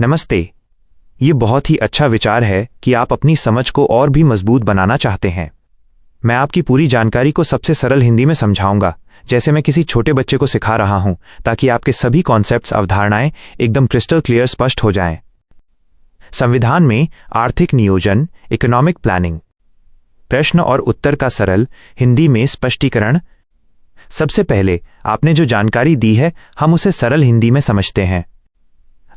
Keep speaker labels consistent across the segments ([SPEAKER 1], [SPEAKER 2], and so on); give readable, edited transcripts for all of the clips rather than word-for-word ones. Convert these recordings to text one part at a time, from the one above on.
[SPEAKER 1] नमस्ते। ये बहुत ही अच्छा विचार है कि आप अपनी समझ को और भी मजबूत बनाना चाहते हैं। मैं आपकी पूरी जानकारी को सबसे सरल हिंदी में समझाऊंगा, जैसे मैं किसी छोटे बच्चे को सिखा रहा हूं, ताकि आपके सभी कॉन्सेप्ट्स, अवधारणाएं एकदम क्रिस्टल क्लियर, स्पष्ट हो जाएं। संविधान में आर्थिक नियोजन, इकोनॉमिक प्लानिंग। प्रश्न और उत्तर का सरल हिंदी में स्पष्टीकरण। सबसे पहले आपने जो जानकारी दी है, हम उसे सरल हिंदी में समझते हैं।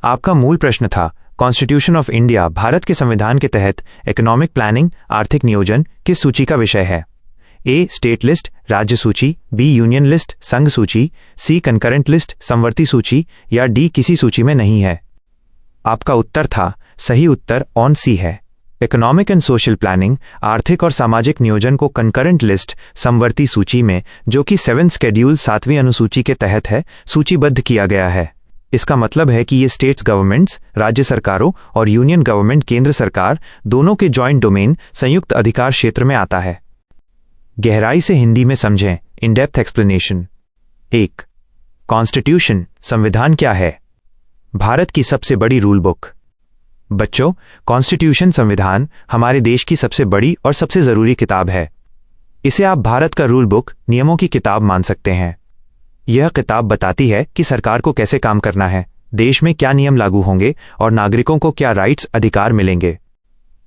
[SPEAKER 1] आपका मूल प्रश्न था, कॉन्स्टिट्यूशन ऑफ इंडिया भारत के संविधान के तहत इकोनॉमिक प्लानिंग, आर्थिक नियोजन किस सूची का विषय है? ए स्टेट लिस्ट, राज्य सूची, बी यूनियन लिस्ट, संघ सूची, सी कंकरेंट लिस्ट, समवर्ती सूची, या डी किसी सूची में नहीं है? आपका उत्तर था, सही उत्तर ऑन सी है। इकोनॉमिक एंड सोशल प्लानिंग, आर्थिक और सामाजिक नियोजन को कंकरेंट लिस्ट, समवर्ती सूची में, जो कि 7th शेड्यूल 7वीं अनुसूची के तहत है, सूचीबद्ध किया गया है। इसका मतलब है कि ये स्टेट्स गवर्नमेंट्स, राज्य सरकारों, और यूनियन गवर्नमेंट, केंद्र सरकार, दोनों के जॉइंट डोमेन, संयुक्त अधिकार क्षेत्र में आता है। गहराई से हिंदी में समझें। In depth explanation. 1. कॉन्स्टिट्यूशन, संविधान क्या है? भारत की सबसे बड़ी रूल बुक। बच्चों, कॉन्स्टिट्यूशन, संविधान, हमारे देश की सबसे बड़ी और सबसे जरूरी किताब है। इसे आप भारत का रूल बुक, नियमों की किताब मान सकते हैं। यह किताब बताती है कि सरकार को कैसे काम करना है, देश में क्या नियम लागू होंगे और नागरिकों को क्या राइट्स, अधिकार मिलेंगे।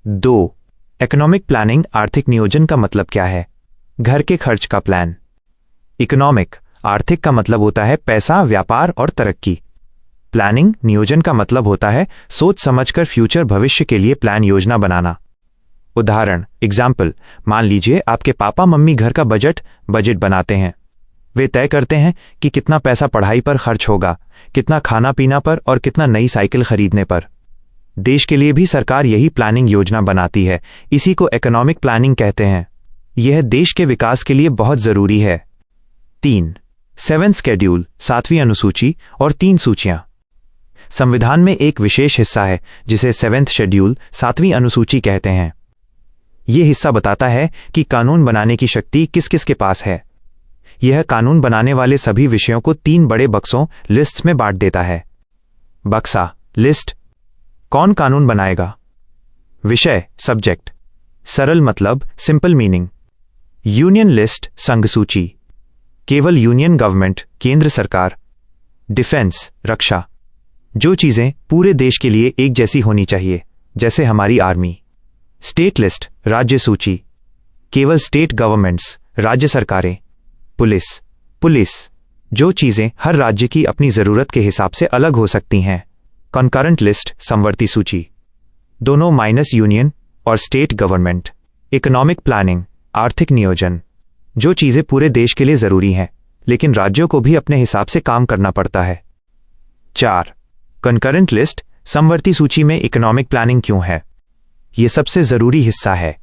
[SPEAKER 1] 2. इकोनॉमिक प्लानिंग, आर्थिक नियोजन का मतलब क्या है? घर के खर्च का प्लान। इकोनॉमिक, आर्थिक का मतलब होता है पैसा, व्यापार और तरक्की। प्लानिंग, नियोजन का मतलब होता है सोच समझकर फ्यूचर, भविष्य के लिए प्लान, योजना बनाना। उदाहरण, एग्जाम्पल, मान लीजिए आपके पापा मम्मी घर का बजट बनाते हैं। वे तय करते हैं कि कितना पैसा पढ़ाई पर खर्च होगा, कितना खाना पीना पर और कितना नई साइकिल खरीदने पर। देश के लिए भी सरकार यही प्लानिंग योजना बनाती है। इसी को इकोनॉमिक प्लानिंग कहते हैं। यह देश के विकास के लिए बहुत जरूरी है। 3. 7th शेड्यूल, 7वीं अनुसूची और 3 सूचियां। संविधान में एक विशेष हिस्सा है जिसे 7th शेड्यूल, 7वीं अनुसूची कहते हैं। यह हिस्सा बताता है कि कानून बनाने की शक्ति किस किस के पास है। यह कानून बनाने वाले सभी विषयों को 3 बड़े बक्सों, लिस्ट्स में बांट देता है। बक्सा, लिस्ट, कौन कानून बनाएगा। विषय, सब्जेक्ट, सरल मतलब, सिंपल मीनिंग। यूनियन लिस्ट, संघ सूची, केवल यूनियन गवर्नमेंट, केंद्र सरकार। डिफेंस, रक्षा, जो चीजें पूरे देश के लिए एक जैसी होनी चाहिए, जैसे हमारी आर्मी। स्टेट लिस्ट, राज्य सूची, केवल स्टेट गवर्नमेंट्स, राज्य सरकारें। पुलिस, जो चीजें हर राज्य की अपनी जरूरत के हिसाब से अलग हो सकती हैं। कंकरेंट लिस्ट, समवर्ती सूची, दोनों माइनस यूनियन और स्टेट गवर्नमेंट। इकोनॉमिक प्लानिंग, आर्थिक नियोजन, जो चीजें पूरे देश के लिए जरूरी हैं, लेकिन राज्यों को भी अपने हिसाब से काम करना पड़ता है। 4. कंकरेंट लिस्ट, समवर्ती सूची में इकोनॉमिक प्लानिंग क्यों है? यह सबसे जरूरी हिस्सा है।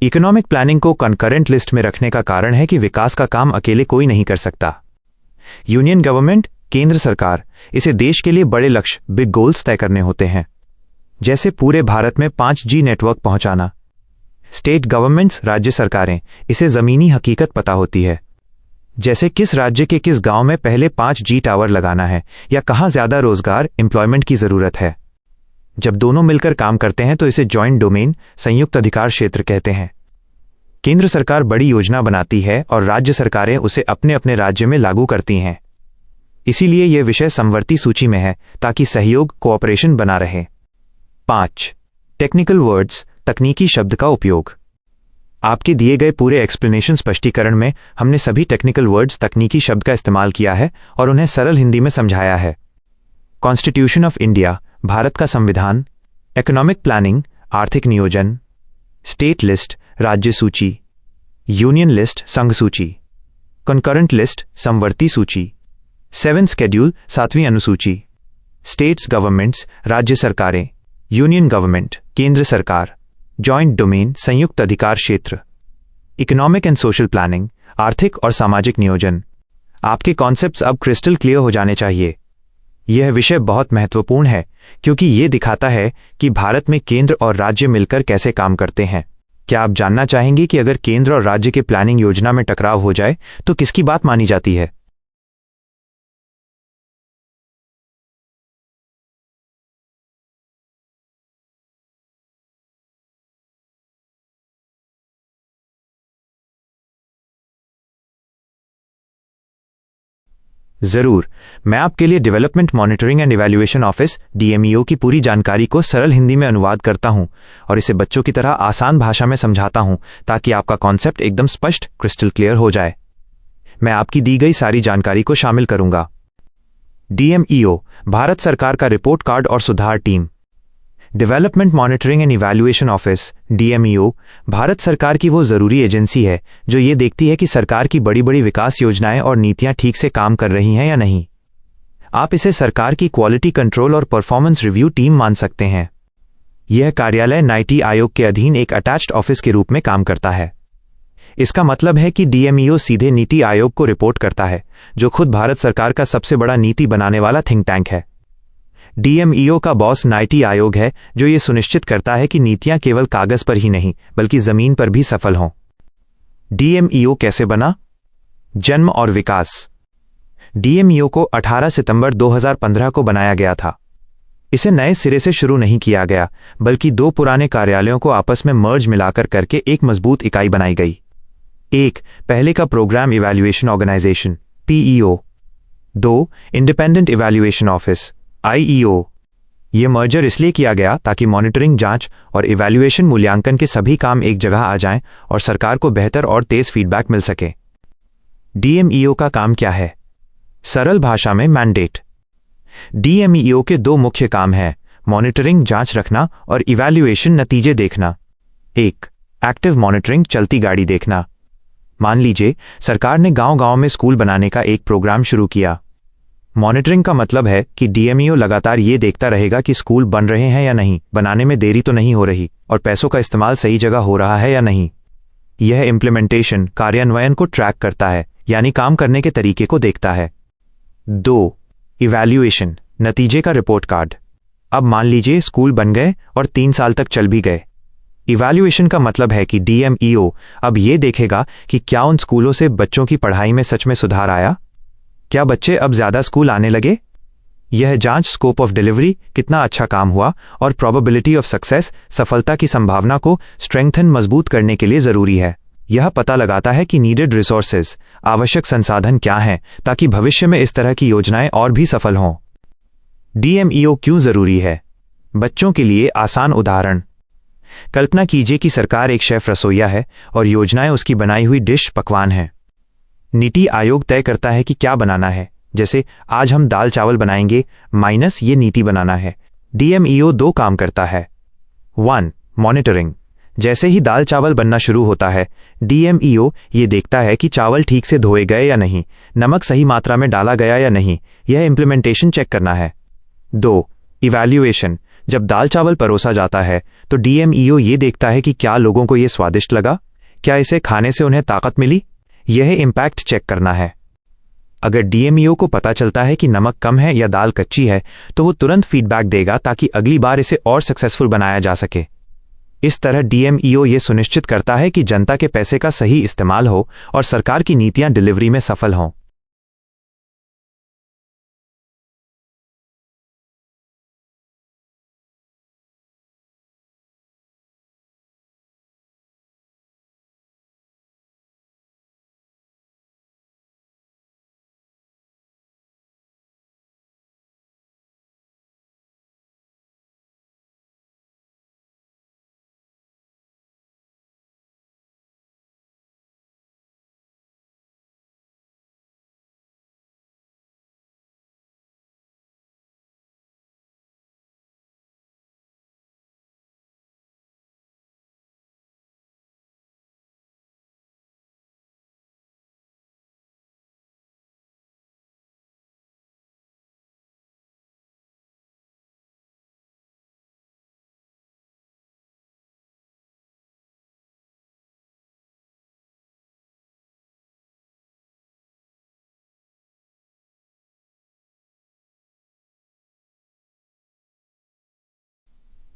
[SPEAKER 1] इकोनॉमिक प्लानिंग को कंकरेंट लिस्ट में रखने का कारण है कि विकास का काम अकेले कोई नहीं कर सकता। यूनियन गवर्नमेंट, केंद्र सरकार, इसे देश के लिए बड़े लक्ष्य, बिग गोल्स तय करने होते हैं, जैसे पूरे भारत में 5G नेटवर्क पहुंचाना। स्टेट गवर्नमेंट्स, राज्य सरकारें, इसे जमीनी हकीकत पता होती है, जैसे किस राज्य के किस गांव में पहले 5G टावर लगाना है, या कहां ज्यादा रोजगार, एम्प्लॉयमेंट की जरूरत है। जब दोनों मिलकर काम करते हैं तो इसे जॉइंट डोमेन, संयुक्त अधिकार क्षेत्र कहते हैं। केंद्र सरकार बड़ी योजना बनाती है और राज्य सरकारें उसे अपने अपने राज्य में लागू करती हैं। इसीलिए यह विषय समवर्ती सूची में है, ताकि सहयोग, कोऑपरेशन बना रहे। 5. टेक्निकल वर्ड्स, तकनीकी शब्द का उपयोग। आपके दिए गए पूरे एक्सप्लेनेशन, स्पष्टीकरण में हमने सभी टेक्निकल वर्ड्स, तकनीकी शब्द का इस्तेमाल किया है और उन्हें सरल हिंदी में समझाया है। कॉन्स्टिट्यूशन ऑफ इंडिया, भारत का संविधान। इकोनॉमिक प्लानिंग, आर्थिक नियोजन। स्टेट लिस्ट, राज्य सूची। यूनियन लिस्ट, संघ सूची। कंकरेंट लिस्ट, समवर्ती सूची। 7th शेड्यूल, 7वीं अनुसूची। स्टेट्स गवर्नमेंट्स, राज्य सरकारें। यूनियन गवर्नमेंट, केंद्र सरकार। जॉइंट डोमेन, संयुक्त अधिकार क्षेत्र। इकोनॉमिक एंड सोशल प्लानिंग, आर्थिक और सामाजिक नियोजन। आपके कॉन्सेप्ट्स अब क्रिस्टल क्लियर हो जाने चाहिए। यह विषय बहुत महत्वपूर्ण है, क्योंकि यह दिखाता है कि भारत में केंद्र और राज्य मिलकर कैसे काम करते हैं। क्या आप जानना चाहेंगे कि अगर केंद्र और राज्य के प्लानिंग योजना में टकराव हो जाए तो किसकी बात मानी जाती है? जरूर, मैं आपके लिए development monitoring and evaluation office DMEO की पूरी जानकारी को सरल हिंदी में अनुवाद करता हूं और इसे बच्चों की तरह आसान भाषा में समझाता हूं ताकि आपका कॉन्सेप्ट एकदम स्पष्ट क्रिस्टल क्लियर हो जाए। मैं आपकी दी गई सारी जानकारी को शामिल करूंगा। DMEO भारत सरकार का रिपोर्ट कार्ड और सुधार team. Development monitoring and evaluation office DMEO Bharat सरकार की वो जरूरी एजेंसी है जो ये देखती है कि सरकार की बड़ी बड़ी विकास योजनाएं और नीतियां ठीक से काम कर रही हैं या नहीं। आप इसे सरकार की क्वालिटी कंट्रोल और परफॉर्मेंस रिव्यू टीम मान सकते हैं। यह कार्यालय नीति आयोग के अधीन एक अटैच्ड ऑफिस के रूप में काम करता है। इसका मतलब है कि DMEO सीधे नीति आयोग को रिपोर्ट करता है, जो खुद भारत सरकार का सबसे बड़ा नीति बनाने वाला थिंक टैंक है। DMEO का बॉस नीति आयोग है, जो ये सुनिश्चित करता है कि नीतियां केवल कागज पर ही नहीं बल्कि जमीन पर भी सफल हों। DMEO कैसे बना? जन्म और विकास। DMEO को 18 सितंबर 2015 को बनाया गया था। इसे नए सिरे से शुरू नहीं किया गया, बल्कि दो पुराने कार्यालयों को आपस में मर्ज मिलाकर करके एक मजबूत इकाई बनाई गई। पहले का programme evaluation organisation PEO, 2 independent evaluation office IEO। ये मर्जर इसलिए किया गया ताकि मॉनिटरिंग, जांच और इवैल्यूएशन मूल्यांकन के सभी काम एक जगह आ जाएं और सरकार को बेहतर और तेज फीडबैक मिल सके। DMEO का काम क्या है? सरल भाषा में मैंडेट। DMEO के दो मुख्य काम हैं: मॉनिटरिंग, जांच रखना, और इवैल्यूएशन, नतीजे देखना। एक्टिव मॉनिटरिंग, चलती गाड़ी देखना। मान लीजिए सरकार ने गांव-गांव में स्कूल बनाने का एक प्रोग्राम शुरू किया। मॉनिटरिंग का मतलब है कि DMEO लगातार ये देखता रहेगा कि स्कूल बन रहे हैं या नहीं, बनाने में देरी तो नहीं हो रही, और पैसों का इस्तेमाल सही जगह हो रहा है या नहीं। यह इम्प्लीमेंटेशन, कार्यान्वयन को ट्रैक करता है, यानी काम करने के तरीके को देखता है। 2 इवैल्यूएशन, नतीजे का रिपोर्ट कार्ड। अब मान लीजिए स्कूल बन गए और 3 साल तक चल भी गए। इवैल्यूएशन का मतलब है कि DMEO अब ये देखेगा कि क्या उन स्कूलों से बच्चों की पढ़ाई में सच में सुधार आया, क्या बच्चे अब ज्यादा स्कूल आने लगे। यह जांच स्कोप ऑफ डिलीवरी, कितना अच्छा काम हुआ, और प्रोबेबिलिटी ऑफ सक्सेस, सफलता की संभावना को स्ट्रेंथन, मजबूत करने के लिए जरूरी है। यह पता लगाता है कि नीडेड रिसोर्सेज, आवश्यक संसाधन क्या हैं ताकि भविष्य में इस तरह की योजनाएं और भी सफल हों। DMEO क्यों जरूरी है? बच्चों के लिए आसान उदाहरण। कल्पना कीजिए कि सरकार एक शेफ रसोइया है और योजनाएं उसकी बनाई हुई डिश, पकवान हैं। नीति आयोग तय करता है कि क्या बनाना है, जैसे आज हम दाल चावल बनाएंगे, माइनस ये नीति बनाना है। DMEO 2 काम करता है। 1 मॉनिटरिंग। जैसे ही दाल चावल बनना शुरू होता है, DMEO ये देखता है कि चावल ठीक से धोए गए या नहीं, नमक सही मात्रा में डाला गया या नहीं। यह इम्प्लीमेंटेशन चेक करना है। 2 इवैल्यूएशन। जब दाल चावल परोसा जाता है तो DMEO ये देखता है कि क्या लोगों को यह स्वादिष्ट लगा, क्या इसे खाने से उन्हें ताकत मिली। यह इम्पैक्ट चेक करना है। अगर DMEO को पता चलता है कि नमक कम है या दाल कच्ची है, तो वो तुरंत फीडबैक देगा ताकि अगली बार इसे और सक्सेसफुल बनाया जा सके। इस तरह DMEO ये सुनिश्चित करता है कि जनता के पैसे का सही इस्तेमाल हो और सरकार की नीतियां डिलीवरी में सफल हों।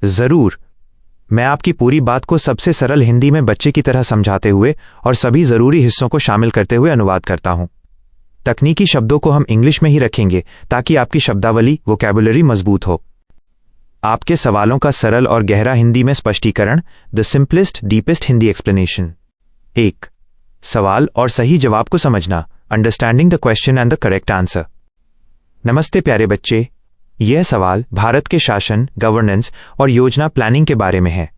[SPEAKER 1] जरूर, मैं आपकी पूरी बात को सबसे सरल हिंदी में बच्चे की तरह समझाते हुए और सभी जरूरी हिस्सों को शामिल करते हुए अनुवाद करता हूं। तकनीकी शब्दों को हम इंग्लिश में ही रखेंगे ताकि आपकी शब्दावली, वोकैबुलरी मजबूत हो। आपके सवालों का सरल और गहरा हिंदी में स्पष्टीकरण। The simplest deepest Hindi explanation. 1 सवाल और सही जवाब को समझना, understanding the question and the correct answer. नमस्ते प्यारे बच्चे, यह सवाल भारत के शासन, गवर्नेंस और योजना प्लानिंग के बारे में है।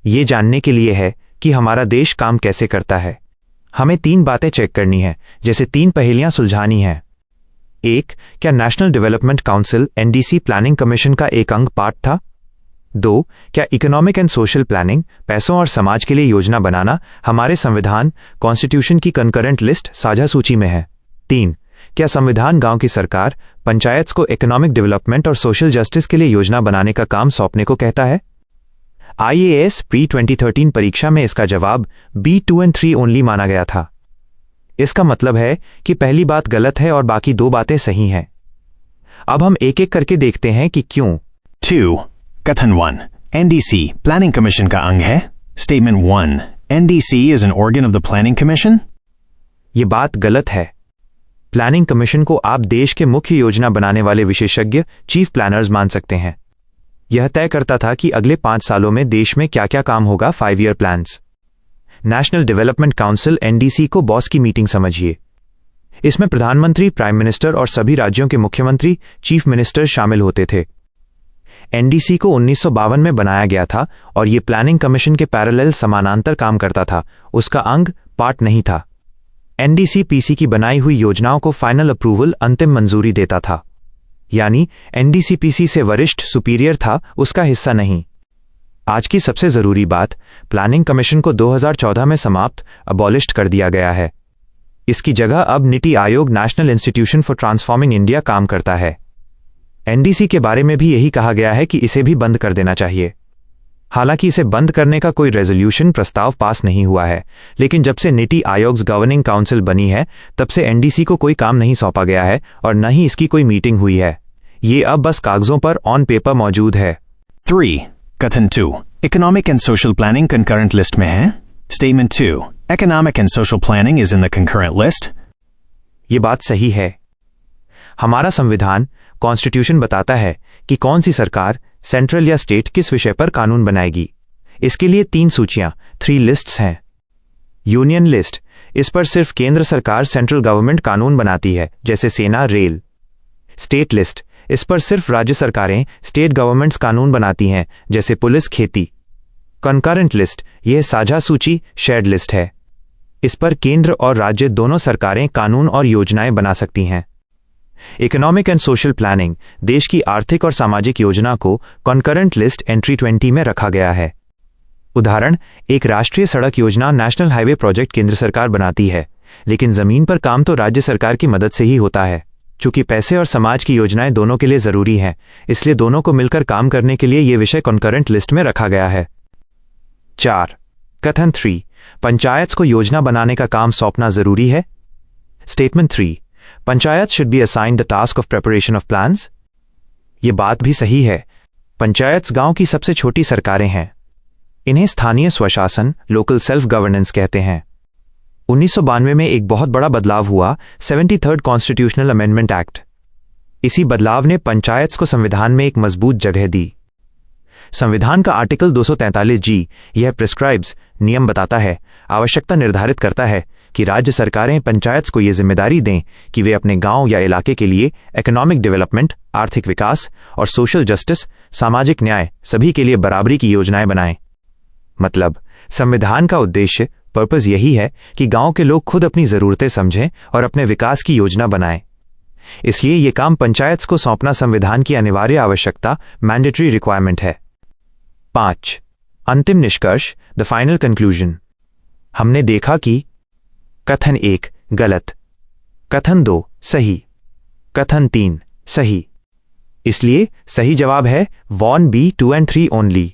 [SPEAKER 1] ये जानने के लिए है कि हमारा देश काम कैसे करता है। हमें 3 बातें चेक करनी है, जैसे 3 पहेलियां सुलझानी हैं। 1. क्या national development council NDC planning commission का एक अंग पार्ट था? 2. क्या इकोनॉमिक एंड सोशल प्लानिंग, पैसों और समाज के लिए योजना बनाना, हमारे संविधान कॉन्स्टिट्यूशन की कंकरेंट लिस्ट साझा सूची में है? 3. क्या संविधान गांव की सरकार, पंचायत को इकोनॉमिक डेवलपमेंट और सोशल जस्टिस के लिए योजना बनाने का काम सौंपने को कहता है? IAS प्री 2013 परीक्षा में इसका जवाब B 2 और 3 ओनली माना गया था। इसका मतलब है कि पहली बात गलत है और बाकी 2 बातें सही हैं। अब हम एक एक करके देखते हैं कि क्यों।
[SPEAKER 2] 2. कथन 1. NDC प्लानिंग कमीशन का अंग है। Statement 1. NDC is an organ of the planning commission?
[SPEAKER 1] ये बात गलत है। प्लानिंग कमीशन को आप देश के मुख्य योजना बनाने वाले विशेषज्ञ, चीफ प्लानर्स मान सकते हैं। यह तय करता था कि अगले 5 सालों में देश में क्या क्या काम होगा। 5 year plans. National development council NDC को बॉस की मीटिंग समझिए। इसमें प्रधानमंत्री, प्राइम मिनिस्टर और सभी राज्यों के मुख्यमंत्री, चीफ मिनिस्टर शामिल होते थे। NDC को 1952 में बनाया गया था और यह प्लानिंग कमीशन के पैरेलल समानांतर काम करता था, उसका अंग पार्ट नहीं था। NDC PC की बनाई हुई योजनाओं को फाइनल अप्रूवल, अंतिम मंजूरी देता था, यानी NDC PC से वरिष्ठ, सुपीरियर था, उसका हिस्सा नहीं। आज की सबसे जरूरी बात, प्लानिंग कमीशन को 2014 में समाप्त, अबॉलिश्ड कर दिया गया है। इसकी जगह अब NITI Aayog, national institution for transforming India काम करता है। NDC के बारे में भी यही कहा गया है कि इसे भी बंद कर देना चाहिए। हालांकि इसे बंद करने का कोई रेजोल्यूशन प्रस्ताव पास नहीं हुआ है, लेकिन जब से नीति आयोग गवर्निंग काउंसिल बनी है तब से NDC को कोई काम नहीं सौंपा गया है और न ही इसकी कोई मीटिंग हुई है। ये अब बस कागजों पर ऑन पेपर मौजूद है।
[SPEAKER 2] 3. कथन 2. Economic and social planning concurrent list में है। Statement 2. Economic and social planning is in the concurrent list?
[SPEAKER 1] ये बात सही है। हमारा संविधान, कॉन्स्टिट्यूशन बताता है कि कौन सी सरकार, सेंट्रल या स्टेट, किस विषय पर कानून बनाएगी। इसके लिए 3 सूचियां, 3 लिस्ट्स हैं। यूनियन लिस्ट, इस पर सिर्फ केंद्र सरकार, सेंट्रल गवर्नमेंट कानून बनाती है, जैसे सेना, रेल। स्टेट लिस्ट, इस पर सिर्फ राज्य सरकारें, स्टेट गवर्नमेंट्स कानून बनाती हैं, जैसे पुलिस, खेती। कंकरेंट लिस्ट, यह साझा सूची, शेयर्ड लिस्ट है। इस पर केंद्र और राज्य दोनों सरकारें कानून और योजनाएं बना सकती हैं। इकोनॉमिक एंड सोशल प्लानिंग, देश की आर्थिक और सामाजिक योजना को कॉन्करेंट लिस्ट एंट्री 20 में रखा गया है। उदाहरण, एक राष्ट्रीय सड़क योजना, नेशनल हाईवे प्रोजेक्ट केंद्र सरकार बनाती है, लेकिन जमीन पर काम तो राज्य सरकार की मदद से ही होता है। चूंकि पैसे और समाज की योजनाएं दोनों के लिए जरूरी हैं, इसलिए दोनों को मिलकर काम करने के लिए यह विषय कॉन्करेंट लिस्ट में रखा गया है। 4. कथन 3. पंचायत को योजना बनाने का काम सौंपना जरूरी है? Statement 3. Panchayat should be assigned the task of preparation of plans? ये बात भी सही है। पंचायत गांव की सबसे छोटी सरकारें हैं। इन्हें स्थानीय स्वशासन, लोकल सेल्फ गवर्नेंस कहते हैं। 1992 में एक बहुत बड़ा बदलाव हुआ, 73rd कॉन्स्टिट्यूशनल अमेंडमेंट एक्ट। इसी बदलाव ने पंचायत को संविधान में एक मजबूत जगह दी। संविधान का आर्टिकल 243G यह प्रिस्क्राइब्स, नियम बताता है, आवश्यकता निर्धारित करता है कि राज्य सरकारें पंचायत को यह जिम्मेदारी दें कि वे अपने गांव या इलाके के लिए इकोनॉमिक डेवलपमेंट, आर्थिक विकास और सोशल जस्टिस, सामाजिक न्याय, सभी के लिए बराबरी की योजनाएं बनाएं। मतलब, संविधान का उद्देश्य, पर्पस यही है कि गांव के लोग खुद अपनी जरूरतें समझें और अपने विकास की योजना बनाएं। इसलिए यह काम पंचायत को सौंपना संविधान की अनिवार्य आवश्यकता, मैंडेटरी रिक्वायरमेंट है। 5. अंतिम निष्कर्ष, द फाइनल कंक्लूजन। हमने देखा कि कथन 1 गलत, कथन 2 सही, कथन 3 सही। इसलिए सही जवाब है 1, B, 2 और 3 ओनली।